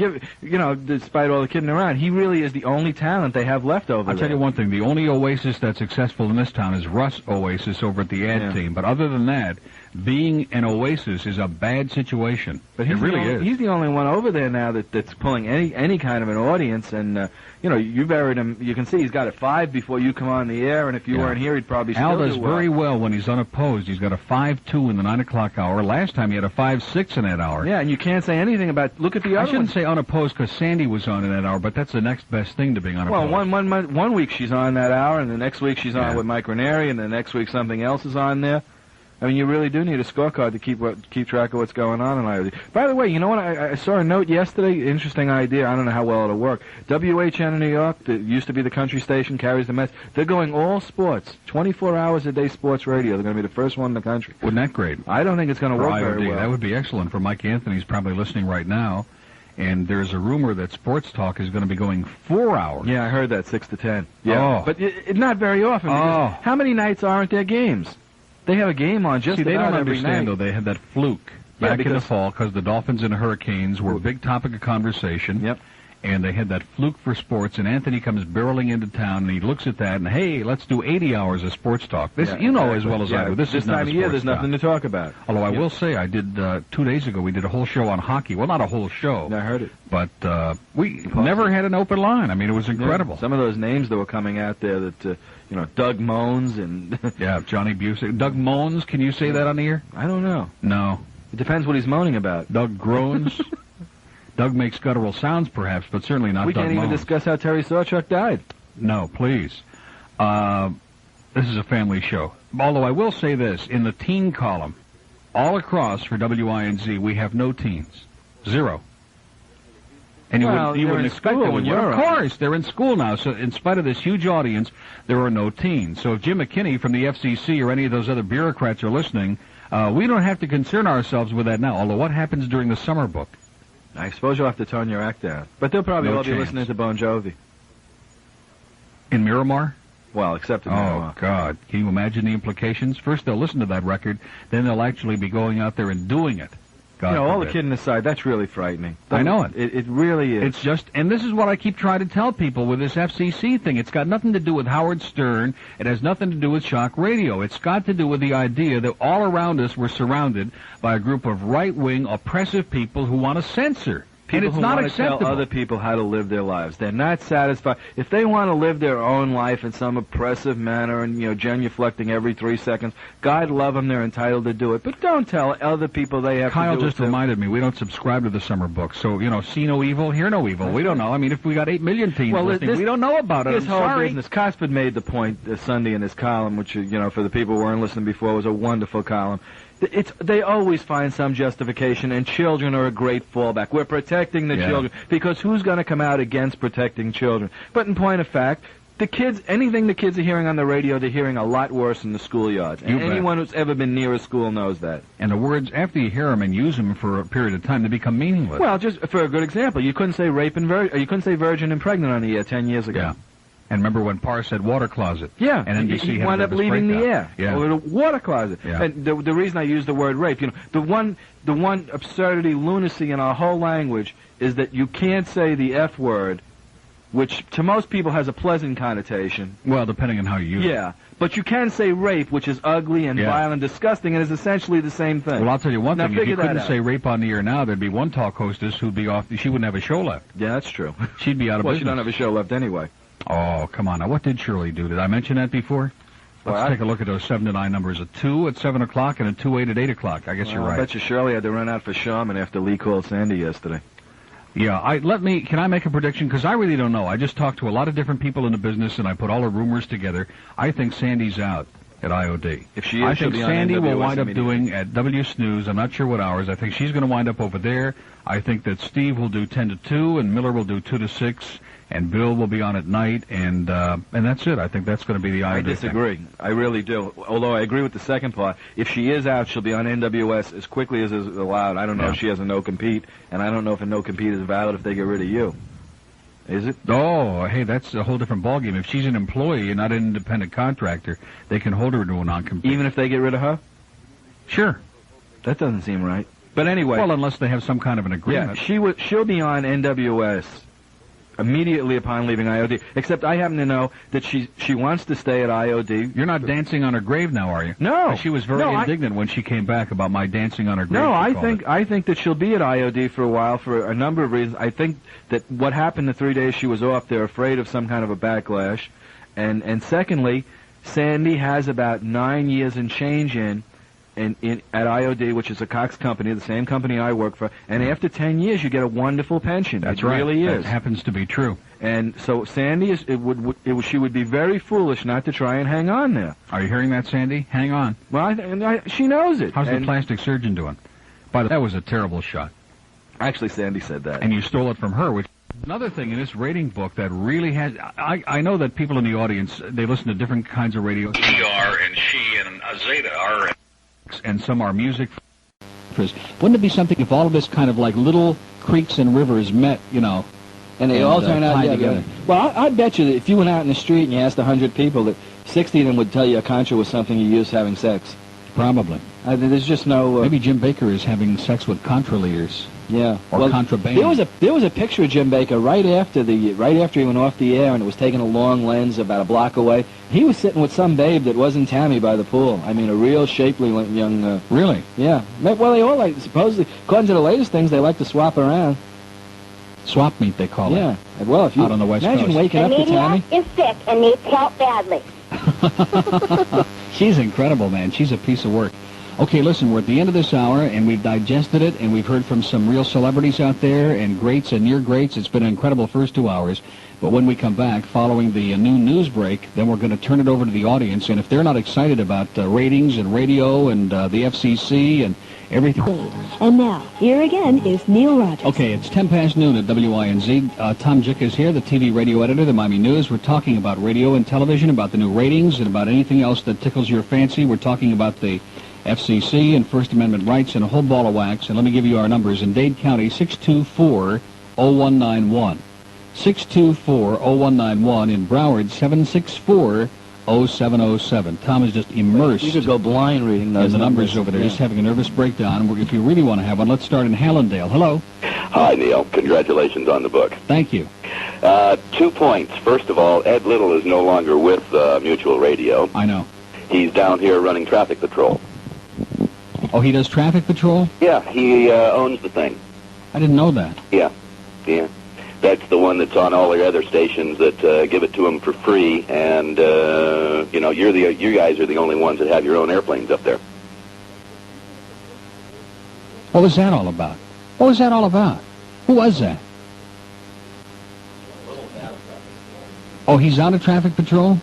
despite all the kidding around, he really is the only talent they have left over there. I'll tell you one thing. The only oasis that's successful in this town is Russ Oasis over at the ad team. But other than that, being an oasis is a bad situation. But it really is. He's the only one over there now that's pulling any kind of an audience. And, you buried him. You can see he's got a 5 before you come on the air. And if you weren't here, he'd probably still Al do does very well when he's unopposed. He's got a 5.2 in the 9 o'clock hour. Last time he had a 5.6 in that hour. Yeah, and you can't say anything about... Look at the other I shouldn't say unopposed because Sandy was on in that hour, but that's the next best thing to being unopposed. Well, one week she's on that hour, and the next week she's on with Mike Ranieri, and the next week something else is on there. I mean, you really do need a scorecard to keep track of what's going on in IOD. By the way, you know what? I saw a note yesterday. Interesting idea. I don't know how well it'll work. WHN in New York, that used to be the country station, carries the message. They're going all sports, 24 hours a day sports radio. They're going to be the first one in the country. Wasn't that great? I don't think it's going to work very well. That would be excellent for Mike Anthony. He's probably listening right now. And there's a rumor that Sports Talk is going to be going 4 hours. Yeah, I heard that, 6 to 10. Yeah, but not very often. Because how many nights aren't there games? They have a game on just about every night. See, they don't understand, though. They had that fluke back in the fall because the Dolphins and the Hurricanes were a big topic of conversation. Yep. And they had that fluke for sports, and Anthony comes barreling into town, and he looks at that, and, hey, let's do 80 hours of sports talk. This, as well as I do. This is not time of year, there's nothing to talk about. Although I will say, I did, 2 days ago, we did a whole show on hockey. Well, not a whole show. I heard it. But we never had an open line. I mean, it was incredible. Yeah. Some of those names that were coming out there that... Doug Moans and... yeah, Johnny Busey. Doug Moans, can you say that on the air? I don't know. No. It depends what he's moaning about. Doug groans. Doug makes guttural sounds, perhaps, but certainly not Doug Moans. We can't even discuss how Terry Sawchuk died. No, please. This is a family show. Although I will say this, in the teen column, all across for WINZ, we have no teens. 0. And you wouldn't expect that when you're Of course, they're in school now, so in spite of this huge audience, there are no teens. So if Jim McKinney from the FCC or any of those other bureaucrats are listening, We don't have to concern ourselves with that now, although what happens during the summer book? I suppose you'll have to tone your act down. But they'll probably No all be chance. listening to Bon Jovi. In Miramar? Well, except in Miramar. Oh, God. Can you imagine the implications? First, they'll listen to that record, then they'll actually be going out there and doing it. God all the forbid. kidding aside, that's really frightening. I know it. It really is. It's just, and this is what I keep trying to tell people with this FCC thing. It's got nothing to do with Howard Stern. It has nothing to do with shock radio. It's got to do with the idea that all around us we're surrounded by a group of right-wing, oppressive people who want to censor. People and it's who not want acceptable. to tell other people how to live their lives. They're not satisfied. If they want to live their own life in some oppressive manner and, genuflecting every 3 seconds, God love them, they're entitled to do it. But don't tell other people they have Kyle to do it. just reminded me, we don't subscribe to the summer book. So, see no evil, hear no evil. We don't know. I mean, if we got 8 million teens listening, we don't know about it. This I'm whole sorry. business. Cosford made the point Sunday in his column, which, for the people who weren't listening before, was a wonderful column. They always find some justification, and children are a great fallback. We're protecting the children, because who's going to come out against protecting children? But in point of fact, anything the kids are hearing on the radio, they're hearing a lot worse in the schoolyards. And anyone who's ever been near a school knows that. And the words, after you hear them and use them for a period of time, they become meaningless. Well, just for a good example, you couldn't say rape and you couldn't say virgin and pregnant on the air 10 years ago. Yeah. And remember when Parr said water closet? Yeah, and NBC he had wound to up have this leaving the breakdown. air. Yeah, Or the water closet. Yeah. And the reason I use the word rape, the one absurdity, lunacy in our whole language is that you can't say the F word, which to most people has a pleasant connotation. Well, depending on how you use it. Yeah, but you can say rape, which is ugly and vile and disgusting, and is essentially the same thing. Well, I'll tell you one Now thing. If you figure that couldn't out. say rape on the air now, there'd be one talk hostess who'd be off. She wouldn't have a show left. Yeah, that's true. She'd be out of Well, business. she don't have a show left anyway. Oh, come on. Now, what did Shirley do? Did I mention that before? Let's take a look at those 7 to 9 numbers. A 2 at 7 o'clock and a 2-8 at 8 o'clock. I guess you're right. I bet you Shirley had to run out for Sherman after Lee called Sandy yesterday. Yeah, can I make a prediction? Because I really don't know. I just talked to a lot of different people in the business, and I put all the rumors together. I think Sandy's out at IOD. If she is, I she'll think be on Sandy will NWS wind up immediately. doing at W Snooze. I'm not sure what hours. I think she's going to wind up over there. I think that Steve will do 10 to 2, and Miller will do 2 to 6, and Bill will be on at night, and that's it. I think that's going to be the IOD. I disagree. I really do. Although I agree with the second part. If she is out, she'll be on NWS as quickly as is allowed. I don't know if she has a no-compete, and I don't know if a no-compete is valid if they get rid of you. Is it? Oh, hey, that's a whole different ballgame. If she's an employee and not an independent contractor, they can hold her to a non-compete. Even if they get rid of her? Sure. That doesn't seem right. But anyway. Well, unless they have some kind of an agreement. Yeah, she'll be on NWS immediately upon leaving IOD. Except I happen to know that she wants to stay at IOD. You're not dancing on her grave now, are you? No. She was very indignant when she came back about my dancing on her grave. No, I think that she'll be at IOD for a while for a number of reasons. I think that what happened the 3 days she was off, they're afraid of some kind of a backlash. And secondly, Sandy has about 9 years and change at IOD, which is a Cox company, the same company I work for, and after 10 years you get a wonderful pension. That's it right. really is. That happens to be true. And so Sandy she would be very foolish not to try and hang on there. Are you hearing that, Sandy? Hang on. Well, she knows it. How's the plastic surgeon doing? By the way, that was a terrible shot. Actually, Sandy said that. And you stole it from her, which another thing in this rating book that really has... I know that people in the audience, they listen to different kinds of radio. ER and she and Zeta are... And some are music. Wouldn't it be something if all of this kind of like little creeks and rivers met, and they all turn out together? Well, I bet you that if you went out in the street and you asked 100 people, that 60 of them would tell you a contra was something you use having sex. Probably. There's just no... Maybe Jim Baker is having sex with contra leaders. Yeah. Or contraband. There was a picture of Jim Baker right after he went off the air, and it was taking a long lens about a block away. He was sitting with some babe that wasn't Tammy by the pool. I mean, a real shapely young... Really? Yeah. Well, they all supposedly, according to the latest things, they like to swap around. Swap meet, they call it. Yeah. Well, if you... Out on the West imagine Coast. waking up to Tammy. is sick and needs help badly. She's incredible, man. She's a piece of work. Okay, listen, we're at the end of this hour, and we've digested it, and we've heard from some real celebrities out there, and greats and near greats. It's been an incredible first 2 hours. But when we come back, following the new news break, then we're going to turn it over to the audience, and if they're not excited about ratings and radio and the FCC and everything... And now, here again is Neil Rogers. Okay, it's 10 past noon at WINZ. Tom Jicha is here, the TV radio editor of the Miami News. We're talking about radio and television, about the new ratings, and about anything else that tickles your fancy. We're talking about the FCC and First Amendment rights and a whole ball of wax. And let me give you our numbers. In Dade County, 624-0191. 624-0191. In Broward, 764-0707. Tom is just immersed. You could go blind reading those in the numbers over there. Just having a nervous breakdown. If you really want to have one, let's start in Hallandale. Hello. Hi, Neil. Congratulations on the book. Thank you. 2 points. First of all, Ed Little is no longer with Mutual Radio. I know. He's down here running traffic patrol. Oh, he does traffic patrol? Yeah, he owns the thing. I didn't know that. Yeah. That's the one that's on all the other stations that give it to him for free, and you guys are the only ones that have your own airplanes up there. What was that all about? What was that all about? Who was that? Oh, he's out of traffic patrol?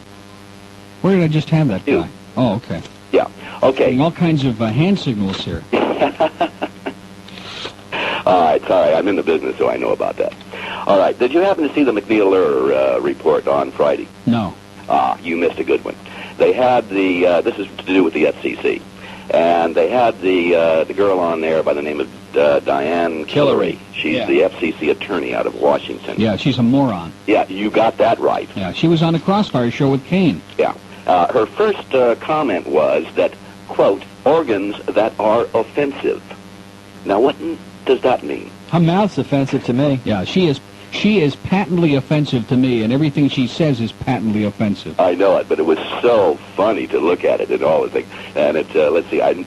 Where did I just have that guy? Oh, okay. Yeah. Okay. Getting all kinds of hand signals here. All right, sorry, I'm in the business, so I know about that. All right, did you happen to see the McNeil report on Friday? No. You missed a good one. They had this is to do with the FCC, and they had the girl on there by the name of Diane Killery. She's the FCC attorney out of Washington. Yeah, she's a moron. Yeah, you got that right. Yeah, she was on the Crossfire show with Kane. Yeah. Her first comment was that, quote, organs that are offensive. Now, what does that mean? Her mouth's offensive to me. Yeah, she is patently offensive to me, and everything she says is patently offensive. I know it, but it was so funny to look at it and all the things. And it, let's see, I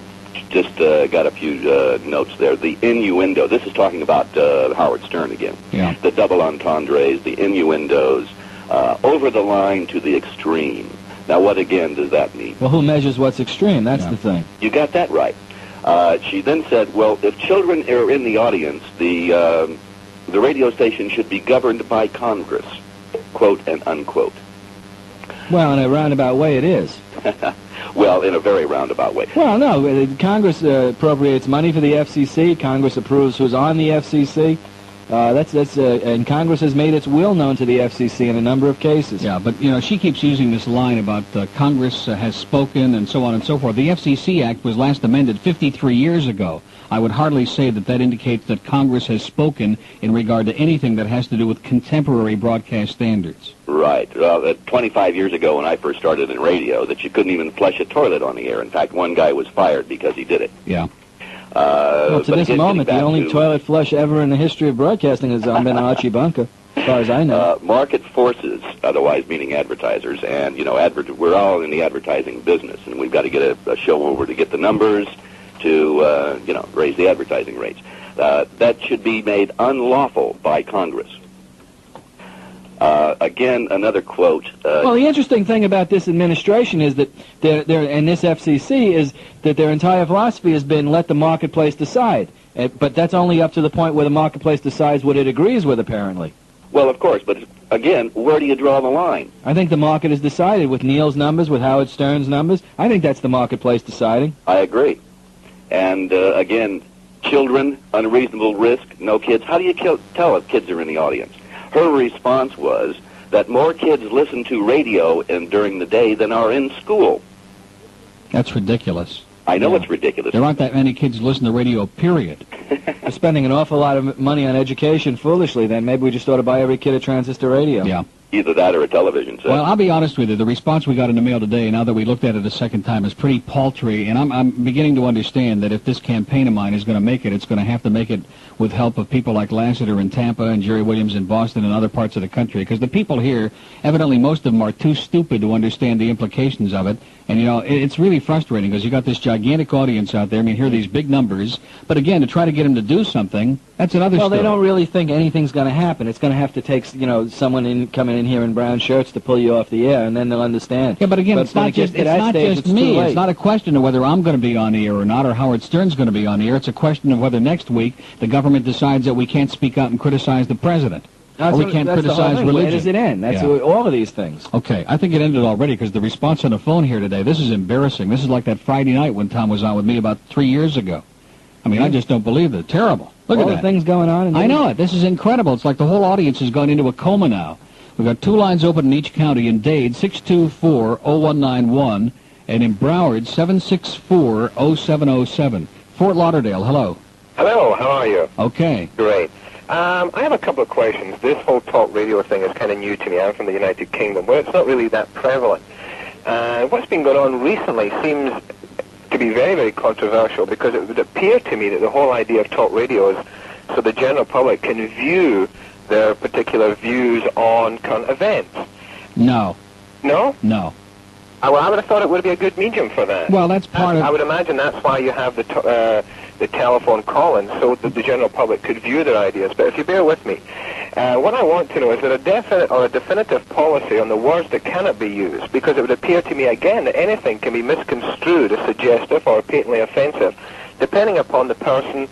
just got a few notes there. The innuendo. This is talking about Howard Stern again. Yeah. The double entendres, the innuendos, over the line to the extreme. Now, what again does that mean? Well, who measures what's extreme? That's the thing. You got that right. She then said, well, if children are in the audience, the radio station should be governed by Congress, quote and unquote. Well, in a roundabout way it is. Well, in a very roundabout way. Well, no, Congress appropriates money for the FCC. Congress approves who's on the FCC. And Congress has made its will known to the FCC in a number of cases. Yeah, but, she keeps using this line about Congress has spoken and so on and so forth. The FCC Act was last amended 53 years ago. I would hardly say that indicates that Congress has spoken in regard to anything that has to do with contemporary broadcast standards. Right. 25 years ago when I first started in radio, that you couldn't even flush a toilet on the air. In fact, one guy was fired because he did it. Yeah. Well, to this moment, the only toilet flush ever in the history of broadcasting has been Archie Bunker, as far as I know. Market forces, otherwise meaning advertisers, and, we're all in the advertising business, and we've got to get a show over to get the numbers to, raise the advertising rates. That should be made unlawful by Congress. Again, another quote. Well, the interesting thing about this administration is that and this FCC is that their entire philosophy has been let the marketplace decide. But that's only up to the point where the marketplace decides what it agrees with, apparently. Well, of course, but again, where do you draw the line? I think the market is decided with Neil's numbers, with Howard Stern's numbers. I think that's the marketplace deciding. I agree. And again, children, unreasonable risk, no kids. How do you tell if kids are in the audience? Her response was that more kids listen to radio during the day than are in school. That's ridiculous. I know it's ridiculous. There aren't that many kids who listen to radio, period. We're spending an awful lot of money on education foolishly, then. Maybe we just ought to buy every kid a transistor radio. Yeah. Either that or a television set. Well, I'll be honest with you. The response we got in the mail today, now that we looked at it a second time, is pretty paltry, and I'm beginning to understand that if this campaign of mine is going to make it, it's going to have to make it with help of people like Lassiter in Tampa and Jerry Williams in Boston and other parts of the country, because the people here, evidently most of them are too stupid to understand the implications of it, and, it's really frustrating, because you got this gigantic audience out there. I mean, here are these big numbers, but again, to try to get them to do something, that's another story. Well, they don't really think anything's going to happen. It's going to have to take, someone coming in here in brown shirts to pull you off the air, and then they'll understand. Yeah, but again, it's not just me. It's not a question of whether I'm going to be on the air or not, or Howard Stern's going to be on the air. It's a question of whether next week the government decides that we can't speak out and criticize the president. Or we can't criticize religion. Where does it end? That's all of these things. Okay, I think it ended already, because the response on the phone here today, this is embarrassing. This is like that Friday night when Tom was on with me about 3 years ago. I mean, I just don't believe it. Terrible. Look at that. All the things going on. I know it. This is incredible. It's like the whole audience has gone into a coma now. We've got 2 lines open in each county. In Dade, 624-0191. And in Broward, 764-0707. Fort Lauderdale, hello. Hello, how are you? Okay. Great. I have a couple of questions. This whole talk radio thing is kind of new to me. I'm from the United Kingdom, where it's not really that prevalent. What's been going on recently seems to be very, very controversial, because it would appear to me that the whole idea of talk radio is so the general public can view their particular views on current events. No. No? No. Well, I would have thought it would be a good medium for that. Well, that's part of... I would imagine that's why you have the telephone call-in, so that the general public could view their ideas. But if you bear with me, what I want to know is there a definite or a definitive policy on the words that cannot be used? Because it would appear to me, again, that anything can be misconstrued as suggestive or patently offensive, depending upon the person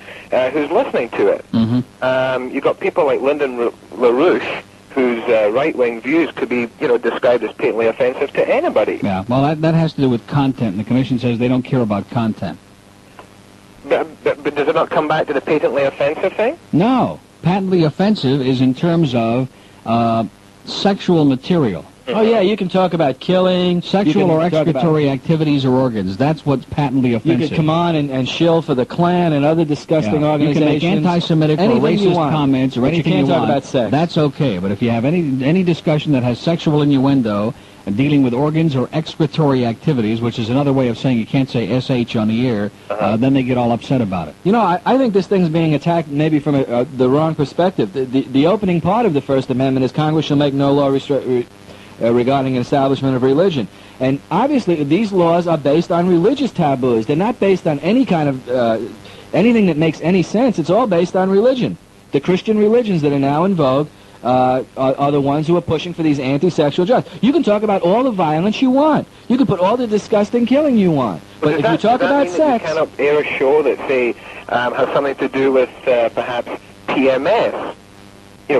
who's listening to it. Mm-hmm. You've got people like Lyndon LaRouche, whose right-wing views could be, described as patently offensive to anybody. Yeah, well, that has to do with content, and the Commission says they don't care about content. But does it not come back to the patently offensive thing? No. Patently offensive is in terms of sexual material. Oh, yeah, you can talk about killing. Sexual or excretory activities or organs. That's what's patently offensive. You could come on and shill for the Klan and other disgusting organizations. You can make anti-Semitic or racist comments or anything you want. You can't talk about sex. That's okay, but if you have any discussion that has sexual innuendo and dealing with organs or excretory activities, which is another way of saying you can't say SH on the air, then they get all upset about it. I think this thing's being attacked maybe from the wrong perspective. The opening part of the First Amendment is Congress shall make no law regarding an establishment of religion. And obviously these laws are based on religious taboos. They're not based on any kind of anything that makes any sense. It's all based on religion. The Christian religions that are now in vogue are the ones who are pushing for these anti-sexual drugs. You can talk about all the violence you want. You can put all the disgusting killing you want. But if you talk about sex... You cannot air a show that, say, has something to do with perhaps PMS,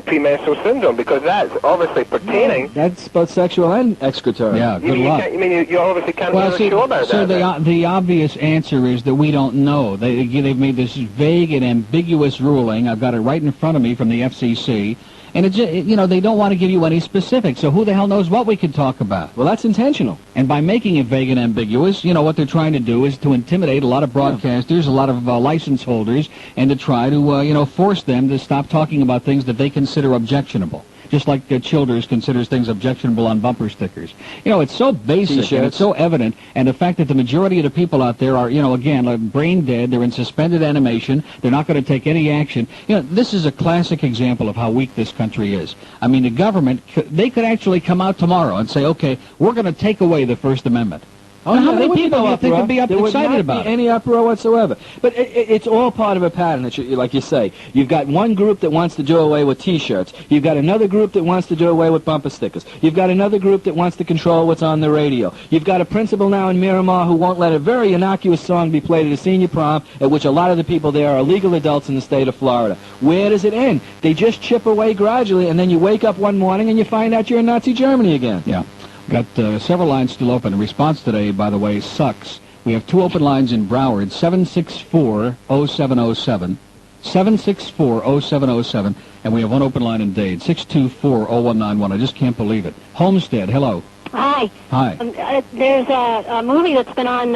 premenstrual syndrome, because that's obviously pertaining... That's both sexual and excretory. Yeah, good luck. You obviously can't air a show about so that. the obvious answer is that we don't know. They've made this vague and ambiguous ruling. I've got it right in front of me from the FCC. And they don't want to give you any specifics, so who the hell knows what we could talk about? Well, that's intentional. And by making it vague and ambiguous, what they're trying to do is to intimidate a lot of broadcasters, a lot of license holders, and to try to, force them to stop talking about things that they consider objectionable. Just like Childers considers things objectionable on bumper stickers. It's so basic and it's so evident, and the fact that the majority of the people out there are, again, like brain dead, they're in suspended animation, they're not going to take any action. This is a classic example of how weak this country is. I mean, the government, they could actually come out tomorrow and say, okay, we're going to take away the First Amendment. Oh, how many people do you think would be excited about it? There would not be any uproar whatsoever. But it's all part of a pattern, like you say. You've got one group that wants to do away with T-shirts. You've got another group that wants to do away with bumper stickers. You've got another group that wants to control what's on the radio. You've got a principal now in Miramar who won't let a very innocuous song be played at a senior prom, at which a lot of the people there are legal adults in the state of Florida. Where does it end? They just chip away gradually, and then you wake up one morning and you find out you're in Nazi Germany again. Yeah. Got several lines still open. The response today, by the way, sucks. We have two open lines in Broward, 764-0707, 764-0707, and we have one open line in Dade, 624-0191. I just can't believe it. Homestead, hello. Hi. Hi. There's a movie that's been on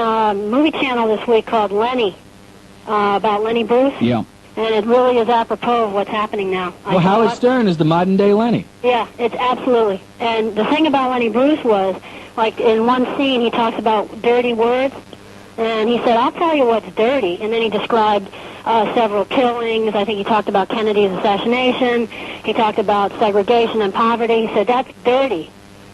Movie Channel this week called Lenny, about Lenny Bruce. Yeah. And it really is apropos of what's happening now. Well, Howard Stern is the modern-day Lenny. Yeah, it's absolutely. And the thing about Lenny Bruce was, like, in one scene he talks about dirty words, and he said, I'll tell you what's dirty. And then he described several killings. I think he talked about Kennedy's assassination. He talked about segregation and poverty. He said, that's dirty.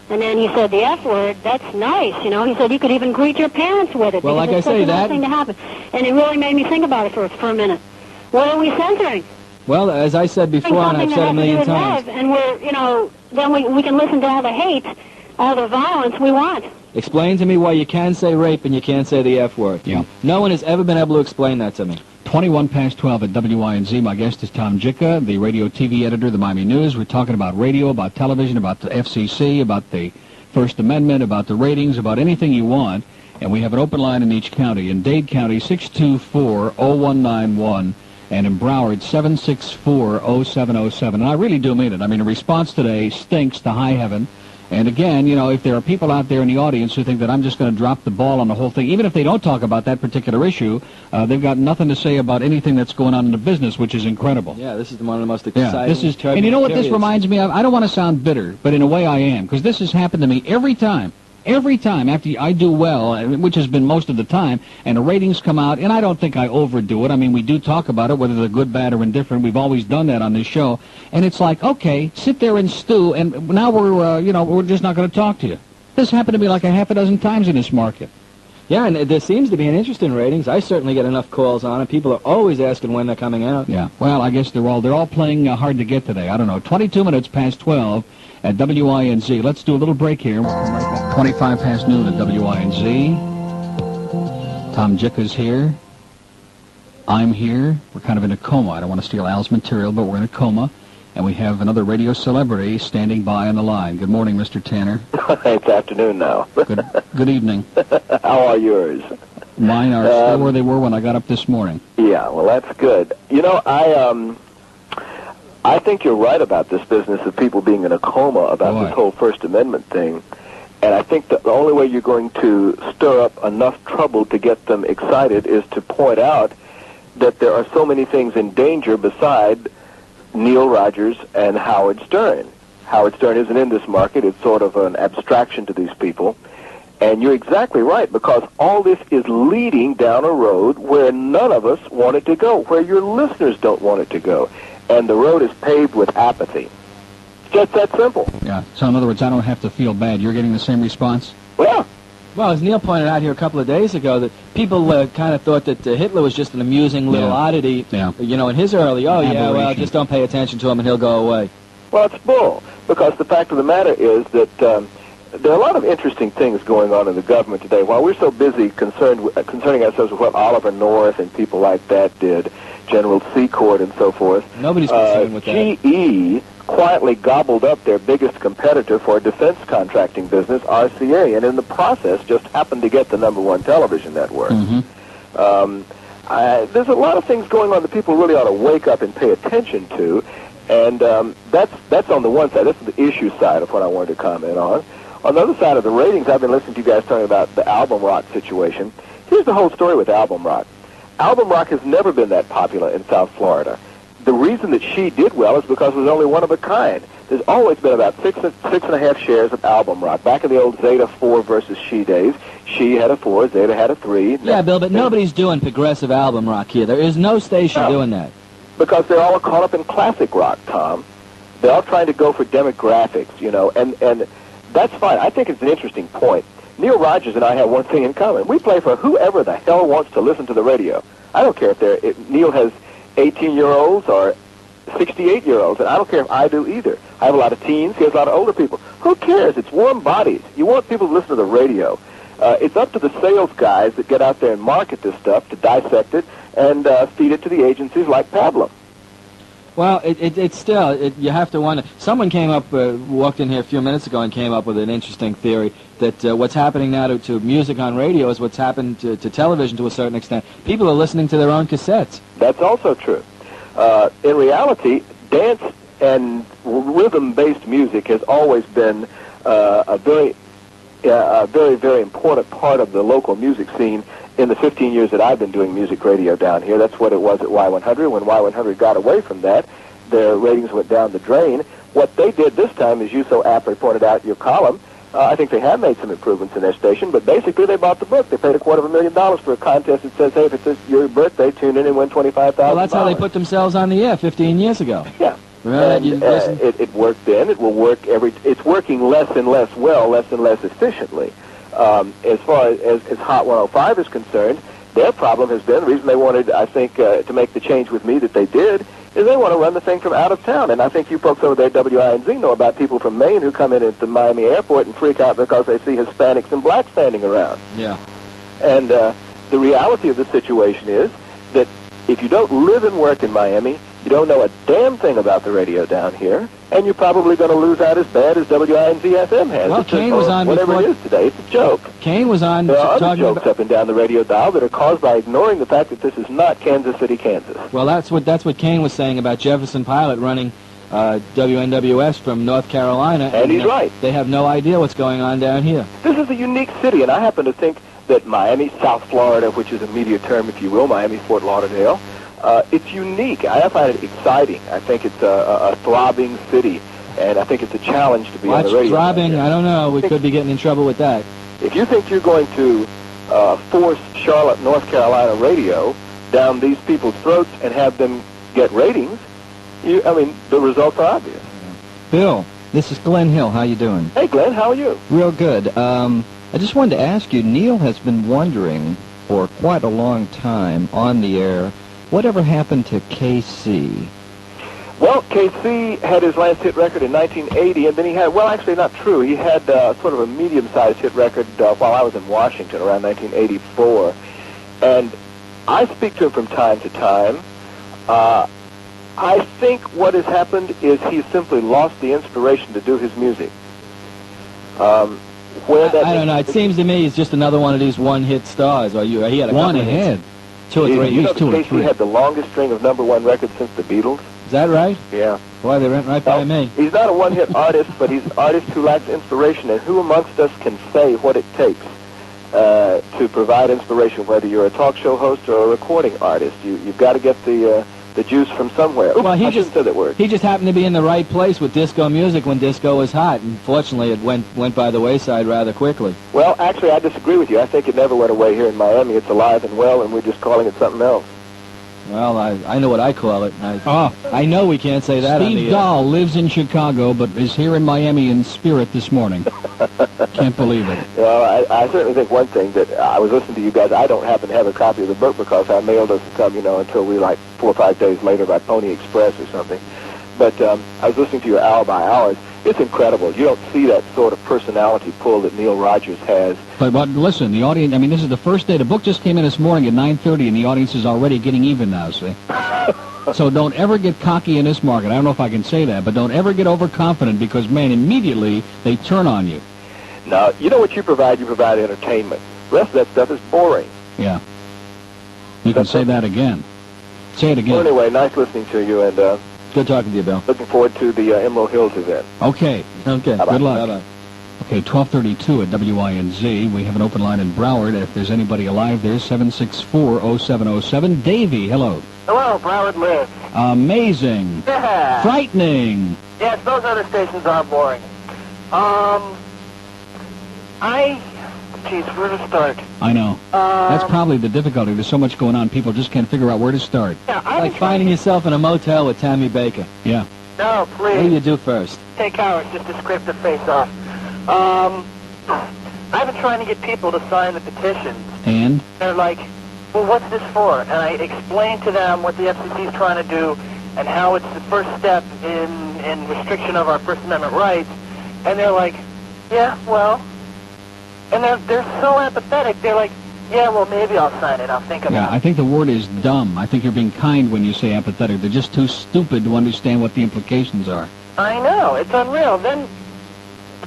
And then he said, the F word, that's nice, He said, you could even greet your parents with it. Well, like I say, that thing to happen. And it really made me think about it for a minute. What are we censoring? Well, as I said before, and I've said a million times. And we're, then we can listen to all the hate, all the violence we want. Explain to me why you can say rape and you can't say the F word. Yeah. No one has ever been able to explain that to me. 21 past 12 at WINZ. My guest is Tom Jicha, the radio TV editor of the Miami News. We're talking about radio, about television, about the FCC, about the First Amendment, about the ratings, about anything you want. And we have an open line in each county. In Dade County, 624-0191. And in Broward, 764-0707. And I really do mean it. I mean, the response today stinks to high heaven. And again, you know, if there are people out there in the audience who think that I'm just going to drop the ball on the whole thing, even if they don't talk about that particular issue, they've got nothing to say about anything that's going on in the business, which is incredible. Yeah, this is one of the most exciting. Yeah, this is, and you know what this periods. reminds me of? I don't want to sound bitter, but in a way I am, because this has happened to me every time. Every time after I do well, which has been most of the time, and the ratings come out, and I don't think I overdo it. I mean, we do talk about it, whether they're good, bad, or indifferent. We've always done that on this show. And it's like, okay, sit there and stew, and now we're, you know, we're just not going to talk to you. This happened to me like a half a dozen times in this market. Yeah, and there seems to be an interest in ratings. I certainly get enough calls on it. People are always asking when they're coming out. Yeah, well, I guess they're all playing hard to get today. I don't know. 22 minutes past 12 at WINZ. Let's do a little break here. We'll come right back. 25 past noon at WINZ. Tom Jicha's here. I'm here. We're kind of in a coma. I don't want to steal Al's material, but we're in a coma. And we have another radio celebrity standing by on the line. Good morning, Mr. Tanner. It's afternoon now. Good evening. How are yours? Mine are still where they were when I got up this morning. Yeah, well, that's good. You know, I think you're right about this business of people being in a coma about this whole First Amendment thing. And I think that the only way you're going to stir up enough trouble to get them excited is to point out that there are so many things in danger beside Neil Rogers and Howard Stern. Howard Stern isn't in this market. It's sort of an abstraction to these people. And you're exactly right, because all this is leading down a road where none of us want it to go, where your listeners don't want it to go. And the road is paved with apathy. It's just that simple. Yeah, so in other words, I don't have to feel bad. You're getting the same response? Well, as Neil pointed out here a couple of days ago, that people kind of thought that Hitler was just an amusing little oddity, you know, in his early, just don't pay attention to him and he'll go away. Well, it's bull, because the fact of the matter is that there are a lot of interesting things going on in the government today. While we're so busy concerning ourselves with what Oliver North and people like that did, General Secord and so forth, nobody's concerned with that. GE quietly gobbled up their biggest competitor for a defense contracting business, RCA, and in the process just happened to get the #1 television network. There's a lot of things going on that people really ought to wake up and pay attention to, and that's on the one side. This is the issue side of what I wanted to comment on. On the other side of the ratings, I've been listening to you guys talking about the album rock situation. Here's the whole story with album rock. Album rock has never been that popular in South Florida. The reason that She did well is because it was only one of a kind. There's always been about six and a half shares of album rock. Back in the old Zeta 4 versus She days, She had a 4, Zeta had a 3. Yeah, Bill, but nobody's doing progressive album rock here. There is no station doing that. Because they're all caught up in classic rock, Tom. They're all trying to go for demographics, you know, and that's fine. I think it's an interesting point. Neil Rogers and I have one thing in common. We play for whoever the hell wants to listen to the radio. I don't care if Neil has 18-year-olds or 68-year-olds, and I don't care if I do either. I have a lot of teens. He has a lot of older people. Who cares? It's warm bodies. You want people to listen to the radio. It's up to the sales guys that get out there and market this stuff to dissect it and feed it to the agencies like Pablum. Well, it's still, you have to wonder. Someone came up, walked in here a few minutes ago and came up with an interesting theory that what's happening now to music on radio is what's happened to television to a certain extent. People are listening to their own cassettes. That's also true. In reality, dance and rhythm-based music has always been a very, very important part of the local music scene in the 15 years that I've been doing music radio down here. That's what it was at Y100. When Y100 got away from that, their ratings went down the drain. What they did this time, as you so aptly pointed out in your column, I think they have made some improvements in their station, but basically they bought the book. They paid $250,000 for a contest that says, hey, if it's your birthday, tune in and win $25,000. Well, that's how they put themselves on the air 15 years ago. Yeah. Right, it worked then. It will work it's working less and less well, less and less efficiently. As far as Hot 105 is concerned, their problem has been, the reason they wanted, I think, to make the change with me that they did, is they want to run the thing from out of town. And I think you folks over there at WINZ know about people from Maine who come in at the Miami airport and freak out because they see Hispanics and blacks standing around. Yeah. And the reality of the situation is that if you don't live and work in Miami, you don't know a damn thing about the radio down here, and you're probably going to lose out as bad as WINZ-FM has. Well, Kane was on whatever before. It is today. It's a joke. Kane was on. There are other jokes up and down the radio dial that are caused by ignoring the fact that this is not Kansas City, Kansas. Well, that's what Kane was saying about Jefferson-Pilot running WNWS from North Carolina. And he's right. They have no idea what's going on down here. This is a unique city, and I happen to think that Miami, South Florida, which is a media term, if you will, Miami, Fort Lauderdale, it's unique. I find it exciting. I think it's a throbbing city, and I think it's a challenge to be on the radio. Throbbing? I don't know. We could be getting in trouble with that. If you think you're going to force Charlotte, North Carolina radio down these people's throats and have them get ratings, the results are obvious. Bill, this is Glenn Hill. How you doing? Hey, Glenn, how are you? Real good. I just wanted to ask you, Neil has been wondering for quite a long time on the air, whatever happened to KC? Well, KC had his last hit record in 1980, and then he had, well, actually not true. He had sort of a medium-sized hit record while I was in Washington around 1984. And I speak to him from time to time. I think what has happened is he's simply lost the inspiration to do his music. I don't know. It seems to me he's just another one of these one-hit stars. He had a one couple ahead. Hits. Two or three. You know that KC had the longest string of #1 records since the Beatles? Is that right? Yeah. Boy, they went right by me. He's not a one-hit artist, but he's an artist who lacks inspiration, and who amongst us can say what it takes to provide inspiration, whether you're a talk show host or a recording artist? You've got to get the juice from somewhere. Oops, well, I shouldn't say that word. He just happened to be in the right place with disco music when disco was hot, and fortunately it went by the wayside rather quickly. Well, actually, I disagree with you. I think it never went away here in Miami. It's alive and well, and we're just calling it something else. Well, I know what I call it. I know we can't say that. Steve Dahl lives in Chicago, but is here in Miami in spirit this morning. Can't believe it. Well, I certainly think one thing that I was listening to you guys. I don't happen to have a copy of the book because our mail doesn't come, until we 4 or 5 days later by Pony Express or something. But I was listening to your hour by hours. It's incredible. You don't see that sort of personality pull that Neil Rogers has. But listen, the audience, this is the first day. The book just came in this morning at 9:30, and the audience is already getting even now, see? So don't ever get cocky in this market. I don't know if I can say that, but don't ever get overconfident because, man, immediately they turn on you. Now, you know what you provide? You provide entertainment. The rest of that stuff is boring. Yeah. You can say that again. Say it again. Well, anyway, nice listening to you, and good talking to you, Bill. Looking forward to the Emerald Hills event. Okay. Okay. Bye-bye. Good luck. Bye-bye. Okay, 1232 at WINZ. We have an open line in Broward. If there's anybody alive there, 764-0707. Davey, hello. Hello, Broward lives. Amazing. Yeah. Frightening. Yes, those other stations are boring. Geez, where to start? I know. That's probably the difficulty. There's so much going on, people just can't figure out where to start. Yeah, like finding yourself in a motel with Tammy Baker. Yeah. No, please. What do you do first? Take hours just to scrape the face off. I've been trying to get people to sign the petitions. And? They're like, well, what's this for? And I explain to them what the FCC is trying to do and how it's the first step in restriction of our First Amendment rights. And they're like, yeah, well... And they're so apathetic. They're like, yeah, well, maybe I'll sign it. I'll think about it. Yeah, I think the word is dumb. I think you're being kind when you say apathetic. They're just too stupid to understand what the implications are. I know. It's unreal. Then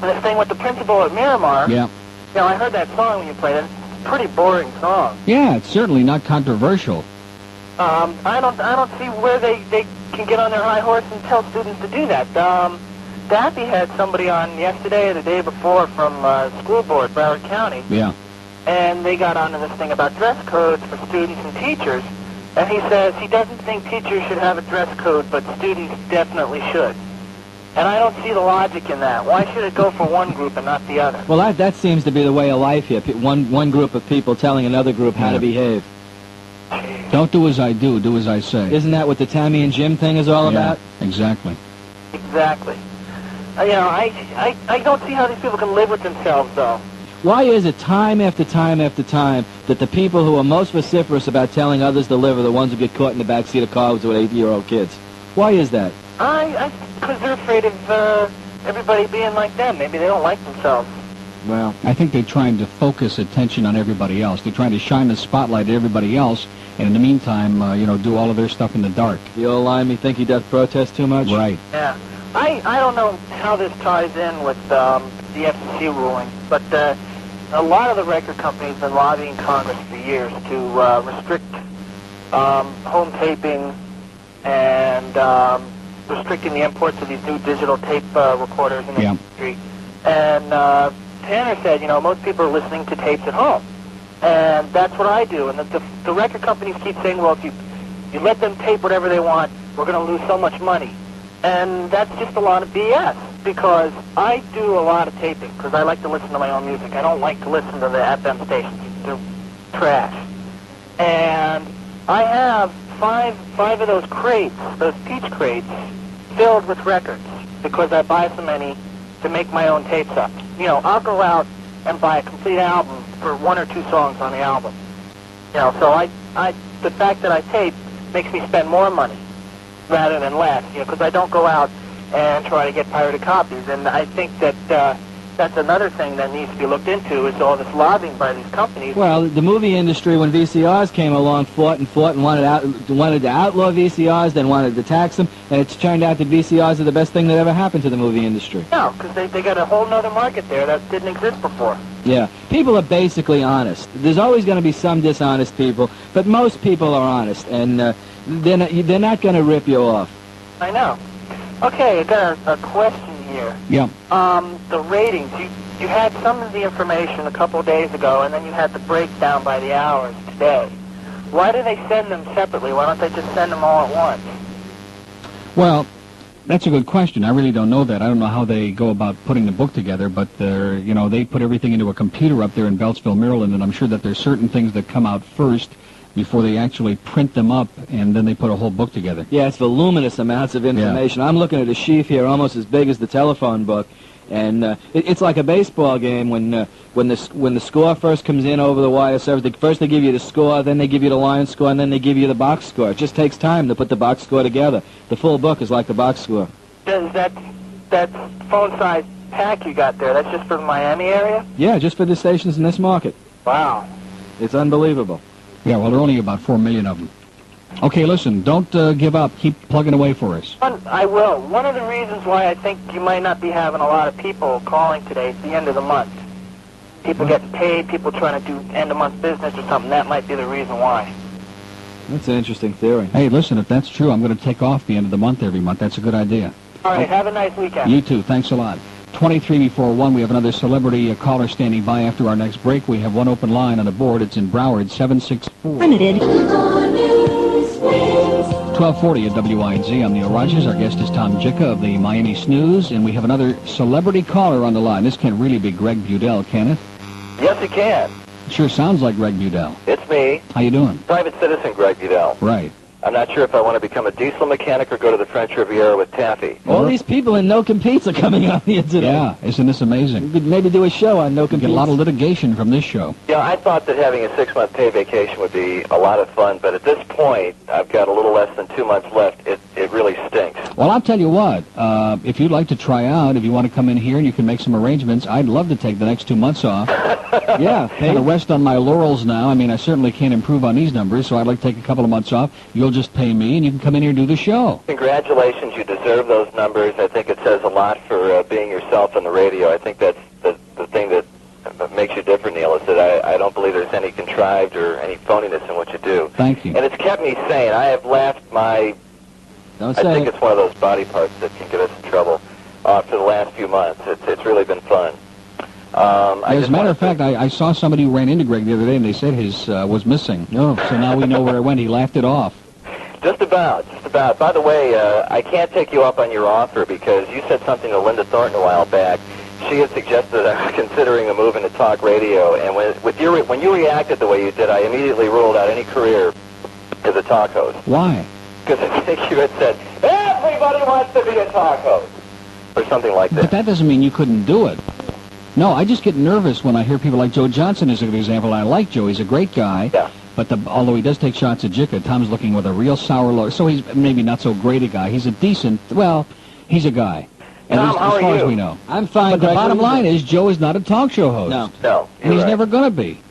this thing with the principal at Miramar. Yeah. I heard that song when you played it. It's a pretty boring song. Yeah, it's certainly not controversial. I don't see where they can get on their high horse and tell students to do that. Daffy had somebody on yesterday or the day before from school board, Broward County. Yeah. And they got onto this thing about dress codes for students and teachers. And he says he doesn't think teachers should have a dress code, but students definitely should. And I don't see the logic in that. Why should it go for one group and not the other? Well, that seems to be the way of life here. One group of people telling another group how to behave. Don't do as I do, do as I say. Isn't that what the Tammy and Jim thing is all about? Exactly. Exactly. I don't see how these people can live with themselves, though. Why is it time after time after time that the people who are most vociferous about telling others to live are the ones who get caught in the backseat of cars with 8-year-old kids? Why is that? Because they're afraid of everybody being like them. Maybe they don't like themselves. Well, I think they're trying to focus attention on everybody else. They're trying to shine the spotlight at everybody else, and in the meantime, do all of their stuff in the dark. The old line, me think he does protest too much? Right. Yeah. I don't know how this ties in with the FCC ruling, but a lot of the record companies have been lobbying Congress for years to restrict home taping and restricting the imports of these new digital tape recorders in the industry. And Tanner said, you know, most people are listening to tapes at home. And that's what I do. And the record companies keep saying, well, if you let them tape whatever they want, we're going to lose so much money. And that's just a lot of BS, because I do a lot of taping, because I like to listen to my own music. I don't like to listen to the FM stations. They're trash. And I have five of those crates, those peach crates, filled with records, because I buy so many to make my own tapes up. You know, I'll go out and buy a complete album for 1 or 2 songs on the album. You know, so the fact that I tape makes me spend more money rather than less, you know, because I don't go out and try to get pirated copies. And I think that that's another thing that needs to be looked into, is all this lobbying by these companies. Well, the movie industry, when VCRs came along, fought and wanted to outlaw VCRs, then wanted to tax them, and it's turned out that VCRs are the best thing that ever happened to the movie industry. No, because they got a whole other market there that didn't exist before. Yeah, people are basically honest. There's always going to be some dishonest people, but most people are honest, and they're not going to rip you off. I know. Okay, I got a question here. Yeah. The ratings. You had some of the information a couple of days ago, and then you had the breakdown by the hours today. Why do they send them separately? Why don't they just send them all at once? Well, that's a good question. I really don't know that. I don't know how they go about putting the book together, but they put everything into a computer up there in Beltsville, Maryland, and I'm sure that there's certain things that come out first before they actually print them up, and then they put a whole book together. Yeah, it's voluminous amounts of information. Yeah. I'm looking at a sheaf here almost as big as the telephone book, and it's like a baseball game when the score first comes in over the wire service. First they give you the score, then they give you the line score, and then they give you the box score. It just takes time to put the box score together. The full book is like the box score. Does that phone-sized pack you got there, that's just for the Miami area? Yeah, just for the stations in this market. Wow. It's unbelievable. Yeah, well, there are only about 4 million of them. Okay, listen, don't give up. Keep plugging away for us. I will. One of the reasons why I think you might not be having a lot of people calling today is the end of the month. People getting paid, people trying to do end-of-month business or something. That might be the reason why. That's an interesting theory. Hey, listen, if that's true, I'm going to take off the end of the month every month. That's a good idea. All right, have a nice weekend. You too. Thanks a lot. 23 before 1. We have another celebrity caller standing by after our next break. We have one open line on the board. It's in Broward, 764. Limited. 1240 at WINZ. I'm Neil Rogers. Our guest is Tom Jicha of the Miami Snooze, and we have another celebrity caller on the line. This can't really be Greg Budell, can it? Yes, it can. It sure sounds like Greg Budell. It's me. How you doing? Private citizen Greg Budell. Right. I'm not sure if I want to become a diesel mechanic or go to the French Riviera with Taffy. All these people in No Competes are coming on here today. Yeah, isn't this amazing? We could maybe do a show on No Competes. Get a lot of litigation from this show. Yeah, I thought that having a 6-month pay vacation would be a lot of fun, but at this point, I've got a little less than 2 months left. It really stinks. Well, I'll tell you what. If you'd like to try out, if you want to come in here and you can make some arrangements, I'd love to take the next 2 months off. Yeah, kind of rest on my laurels now. I mean, I certainly can't improve on these numbers, so I'd like to take a couple of months off. You'll just pay me, and you can come in here and do the show. Congratulations, you deserve those numbers. I think it says a lot for being yourself on the radio. I think that's the thing that makes you different, Neil, is that I don't believe there's any contrived or any phoniness in what you do. Thank you. And it's kept me sane. I have left my... I think it's one of those body parts that can get us in trouble for the last few months. It's really been fun. As a matter of fact, I saw somebody who ran into Greg the other day, and they said his was missing. No, so now we know where it went. He laughed it off. Just about. By the way, I can't take you up on your offer because you said something to Linda Thornton a while back. She had suggested that I was considering a move into talk radio, and when you reacted the way you did, I immediately ruled out any career as a talk host. Why? Because I think you had said, everybody wants to be a talk host, or something like that. But that doesn't mean you couldn't do it. No, I just get nervous when I hear people like Joe Johnson as a good example. I like Joe. He's a great guy. Yeah. But although he does take shots at Jicha, Tom's looking with a real sour look. So he's maybe not so great a guy. He's a decent, well, he's a guy. At Tom, least how as far are as you? we know. I'm fine. But the bottom line is Joe is not a talk show host. No. And he's right. never going to be.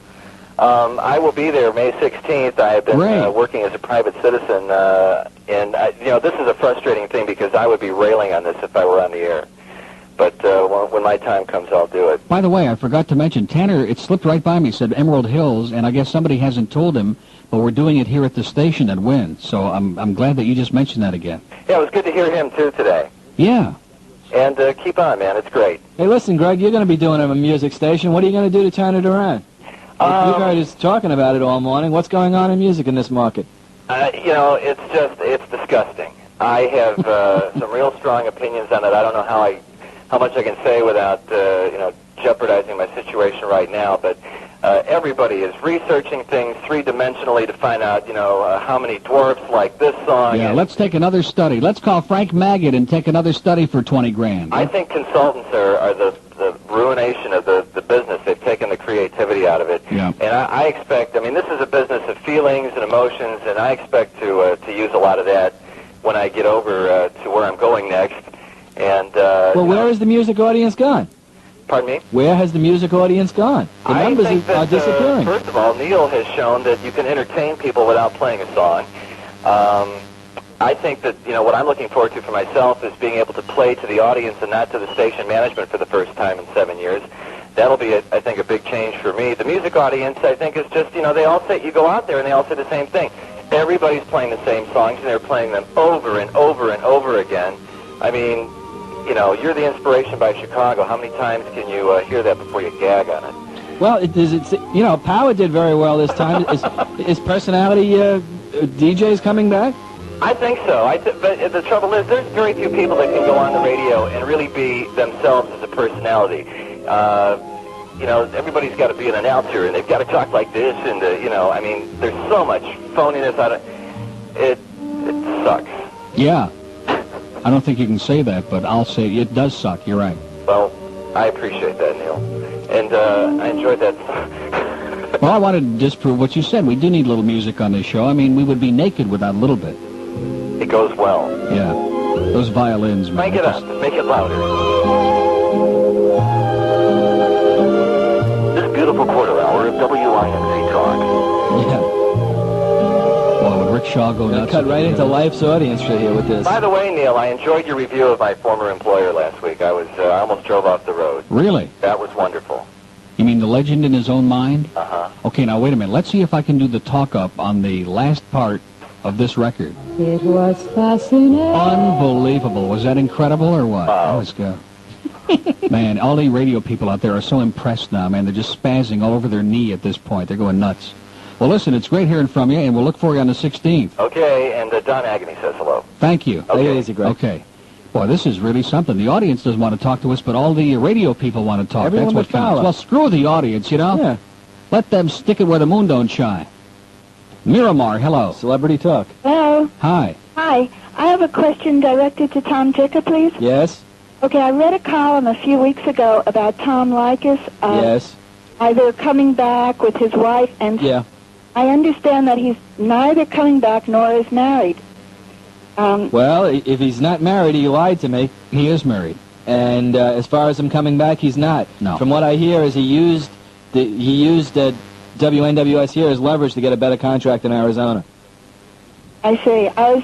I will be there May 16th. I have been working as a private citizen, and this is a frustrating thing because I would be railing on this if I were on the air. But when my time comes, I'll do it. By the way, I forgot to mention, Tanner, it slipped right by me, said Emerald Hills, and I guess somebody hasn't told him, but we're doing it here at the station at WINZ. So I'm glad that you just mentioned that again. Yeah, it was good to hear him, too, today. Yeah. And keep on, man. It's great. Hey, listen, Greg, you're going to be doing a music station. What are you going to do to turn it around? You guys are talking about it all morning. What's going on in music in this market? It's disgusting. I have some real strong opinions on it. I don't know how much I can say without, jeopardizing my situation right now, but everybody is researching things three-dimensionally to find out, how many dwarfs like this song. Yeah, let's take another study. Let's call Frank Maggot and take another study for 20 grand. I think consultants are the ruination of the business. They've taken the creativity out of it. Yeah. And I expect, this is a business of feelings and emotions, and I expect to use a lot of that when I get over to where I'm going next. And where has the music audience gone? Pardon me? Where has the music audience gone? The numbers are disappearing. First of all, Neil has shown that you can entertain people without playing a song. I think that, what I'm looking forward to for myself is being able to play to the audience and not to the station management for the first time in 7 years. That'll be, I think, a big change for me. The music audience, I think, is just, they all say, you go out there and they all say the same thing. Everybody's playing the same songs and they're playing them over and over and over again. You're the inspiration by Chicago. How many times can you hear that before you gag on it? Well, Power did very well this time. Is personality DJs coming back? I think so. But the trouble is, there's very few people that can go on the radio and really be themselves as a personality. Everybody's got to be an announcer, and they've got to talk like this, and there's so much phoniness out of it. It sucks. Yeah. I don't think you can say that, but I'll say it does suck. You're right. Well, I appreciate that, Neil. And I enjoyed that. Well, I wanted to disprove what you said. We do need a little music on this show. We would be naked without a little bit. It goes well. Yeah. Those violins, man. Make it up. Make it louder. This beautiful quarter hour of WINZ Talk. Yeah. Well, would Rick Shaw go nuts? Cut right into life's audience for here with this. By the way, Neil, I enjoyed your review of my former employer last week. I almost drove off the road. Really? That was wonderful. You mean the legend in his own mind? Uh-huh. Okay, now wait a minute. Let's see if I can do the talk-up on the last part of this record. It was fascinating. Unbelievable. Was that incredible or what? Wow. Let's go. Man, all the radio people out there are so impressed now, man. They're just spazzing all over their knee at this point. They're going nuts. Well, listen, it's great hearing from you, and we'll look for you on the 16th. Okay, and Don Agony says hello. Thank you. Okay. Okay. Boy, this is really something. The audience doesn't want to talk to us, but all the radio people want to talk. Everyone That's what counts. follow. Well, screw the audience, Yeah. Let them stick it where the moon don't shine. Miramar, hello. Celebrity Talk. Hello. Hi. Hi. I have a question directed to Tom Jicha, please. Yes. Okay, I read a column a few weeks ago about Tom Likas. Yes. Either coming back with his wife, and Yeah. I understand that he's neither coming back nor is married. Well, if he's not married, he lied to me. He is married. And as far as him coming back, he's not. No. From what I hear, is he used WNWS here as leverage to get a better contract in Arizona. I see. I was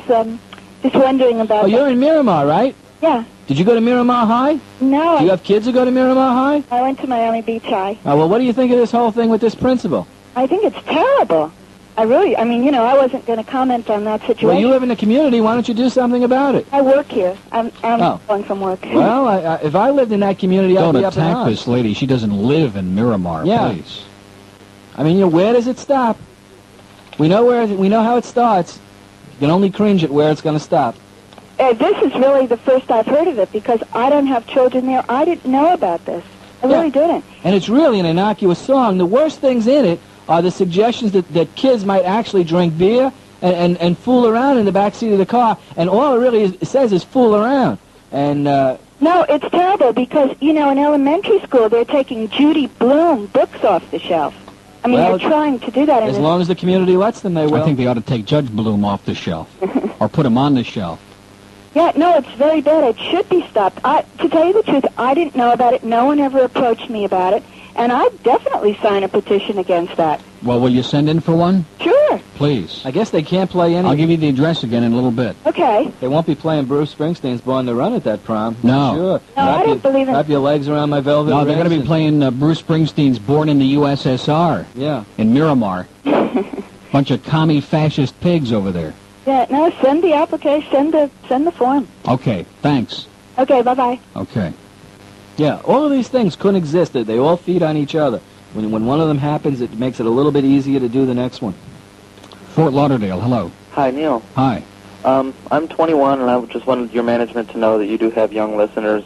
just wondering about... Oh, you're in Miramar, right? Yeah. Did you go to Miramar High? No. Do you have kids who go to Miramar High? I went to Miami Beach High. Oh, well, what do you think of this whole thing with this principal? I think it's terrible. I I wasn't going to comment on that situation. Well, you live in the community. Why don't you do something about it? I work here. I'm going from work. Well, if I lived in that community, I'd Don't be up in attack arms. this lady. She doesn't live in Miramar, Yeah. please. Where does it stop? We know how it starts. You can only cringe at where it's going to stop. This is really the first I've heard of it because I don't have children there. I didn't know about this. I really didn't. And it's really an innocuous song. The worst things in it are the suggestions that kids might actually drink beer and fool around in the back seat of the car. And all it really says is fool around. And no, it's terrible because, in elementary school they're taking Judy Blume books off the shelf. They're trying to do that. As long as the community lets them, they will. I think they ought to take Judge Bloom off the shelf. Or put him on the shelf. Yeah, no, it's very bad. It should be stopped. To tell you the truth, I didn't know about it. No one ever approached me about it. And I'd definitely sign a petition against that. Well, will you send in for one? Sure. Please. I guess they can't play any... I'll give you the address again in a little bit. Okay. They won't be playing Bruce Springsteen's Born to Run at that prom. No. Sure. No, I don't believe in... Wrap your legs around my velvet No, they're going to be wrist playing Bruce Springsteen's Born in the USSR. Yeah. In Miramar. Bunch of commie fascist pigs over there. Yeah, no, send the application, send the form. Okay, thanks. Okay, bye-bye. Okay. Yeah, all of these things couldn't exist. They all feed on each other. When one of them happens, it makes it a little bit easier to do the next one. Fort Lauderdale, hello. Hi, Neil. Hi. I'm 21, and I just wanted your management to know that you do have young listeners,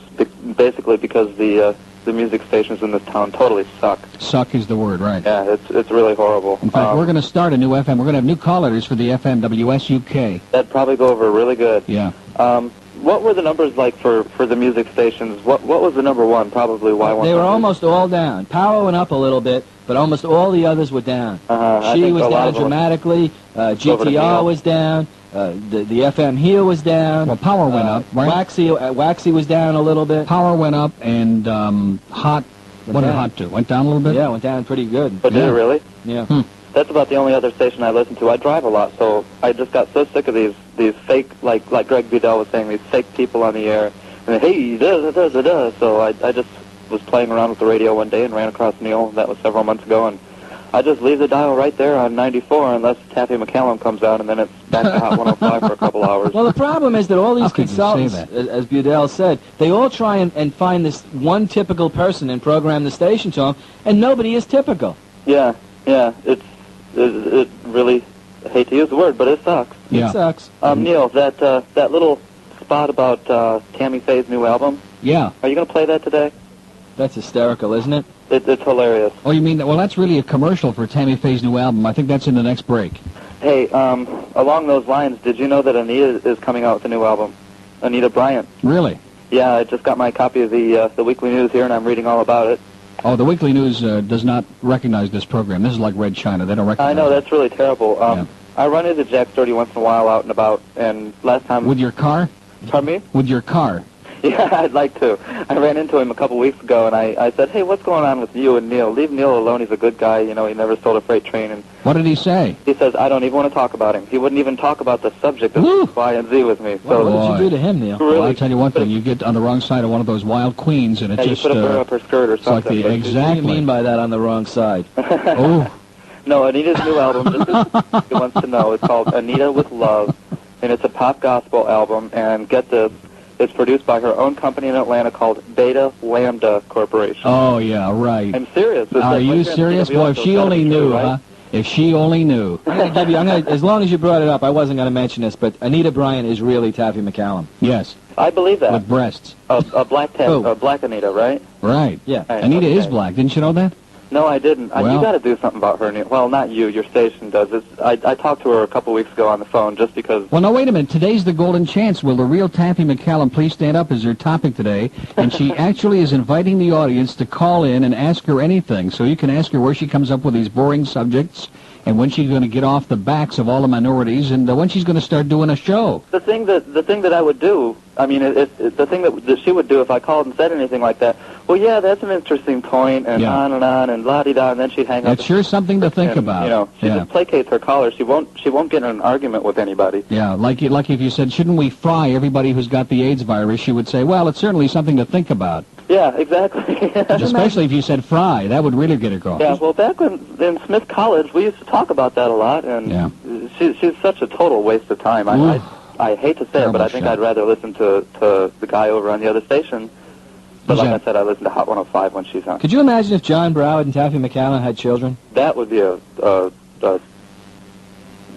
basically because the music stations in this town totally suck. Suck is the word, right? Yeah, it's really horrible. In fact, we're going to start a new FM. We're going to have new callers for the FM WSUK. That'd probably go over really good. Yeah. What were the numbers like for the music stations? What was the number one? Probably Y100. They were almost all down. Power went up a little bit, but almost all the others were down. She was down dramatically. GTR was down. The FM here was down. Well, power went up, right? Waxy was down a little bit. Power went up, and Hot, what did Hot do? Went down a little bit? Yeah, went down pretty good. But did it really? Yeah. That's about the only other station I listen to. I drive a lot, so I just got so sick of these fake, like Greg Budell was saying, these fake people on the air. And hey, da. So I just was playing around with the radio one day and ran across Neil. That was several months ago, and I just leave the dial right there on 94 unless Taffy McCallum comes out, and then it's back to Hot 105 for a couple hours. Well, the problem is that all these consultants, as Budell said, they all try and find this one typical person and program the station to them, and nobody is typical. Yeah, it really, I hate to use the word, but it sucks. Yeah. It sucks. Neil, that little spot about Tammy Faye's new album. Yeah. Are you going to play that today? That's hysterical, isn't it? It's hilarious. Oh, you mean, well, that's really a commercial for Tammy Faye's new album. I think that's in the next break. Hey, along those lines, did you know that Anita is coming out with a new album? Anita Bryant. Really? Yeah, I just got my copy of the Weekly News here, and I'm reading all about it. Oh, the Weekly News does not recognize this program. This is like Red China. They don't recognize I know, that's really terrible. Yeah. I run into Jack Sturdy once in a while out and about, and last time... With your car? Pardon me? With your car. Yeah, I'd like to. I ran into him a couple weeks ago, and I said, hey, what's going on with you and Neil? Leave Neil alone. He's a good guy. You know, he never stole a freight train. And what did he say? He says, I don't even want to talk about him. He wouldn't even talk about the subject of Y and Z with me. So, what did you do to him, Neil? Really? Well, I'll tell you one thing. You get on the wrong side of one of those wild queens, and it yeah, just... you put a burr up her skirt or something. Like exactly. What do you mean by that, on the wrong side? Oh. No, Anita's new album, just he wants to know, it's called Anita with Love, and it's a pop gospel album, and get this, it's produced by her own company in Atlanta called Beta Lambda Corporation. Oh, yeah, right. I'm serious. Are you serious? Well, if she only knew, huh? If she only knew. Debbie, as long as you brought it up, I wasn't going to mention this, but Anita Bryant is really Taffy McCallum. Yes. I believe that. With breasts. A black Anita, right? Right. Yeah. Right, Anita is black. Didn't you know that? No, I didn't. Well, you got to do something about her. Well, not you. Your station does. I talked to her a couple weeks ago on the phone just because... Well, no, wait a minute. Today's the golden chance. Will the real Taffy McCallum please stand up as her topic today? And she actually is inviting the audience to call in and ask her anything. So you can ask her where she comes up with these boring subjects and when she's going to get off the backs of all the minorities and when she's going to start doing a show. The thing that I would do, I mean, the thing that she would do if I called and said anything like that, well, yeah, that's an interesting point, and on and la-di-da, and then she'd hang up. That's sure something to think about. You know, she just placates her callers. She won't get in an argument with anybody. Yeah, like if you said, shouldn't we fry everybody who's got the AIDS virus, she would say, well, it's certainly something to think about. Yeah, exactly. Especially if you said fry, that would really get across. Yeah, well, back in Smith College, we used to talk about that a lot, and she's such a total waste of time. I hate to say it, but I think I'd rather listen to the guy over on the other station. But like I said, I listen to Hot 105 when she's on. Could you imagine if John Broward and Taffy McCallum had children? That would be it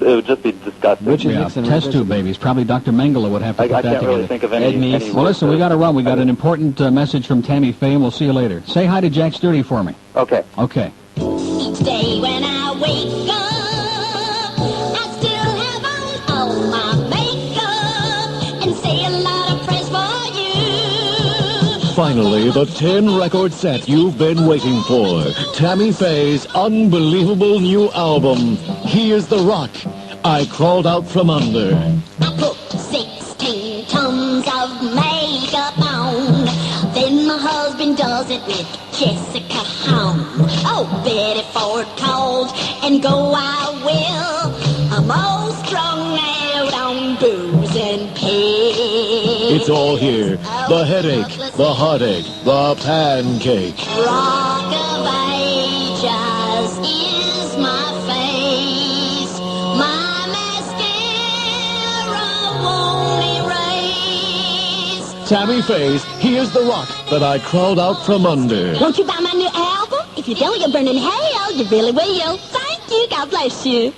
would just be disgusting. Richard Nixon, test tube babies. Probably Dr. Mengele would have to put that together. I can't really think of any well, listen, we got to run. We got an important message from Tammy Faye, and we'll see you later. Say hi to Jack Sturdy for me. Okay. Okay. Each day when I wake up, I still have on all my makeup and say a lot of prayers for you. Finally, the 10-record set you've been waiting for. Tammy Faye's unbelievable new album, Here's the Rock, I Crawled Out From Under. I put 16 tons of makeup on. Then my husband does it with Jessica home. Oh, Betty Ford called, and go I will. I'm all strung out on booze and pills. It's all here. The headache, the heartache, the pancake. Rock of Ages is my face. Tammy Faye's Here's the Rock That I Crawled Out From Under. Won't you buy my new album? If you don't, you'll burn in hell. You really will. Thank you. God bless you.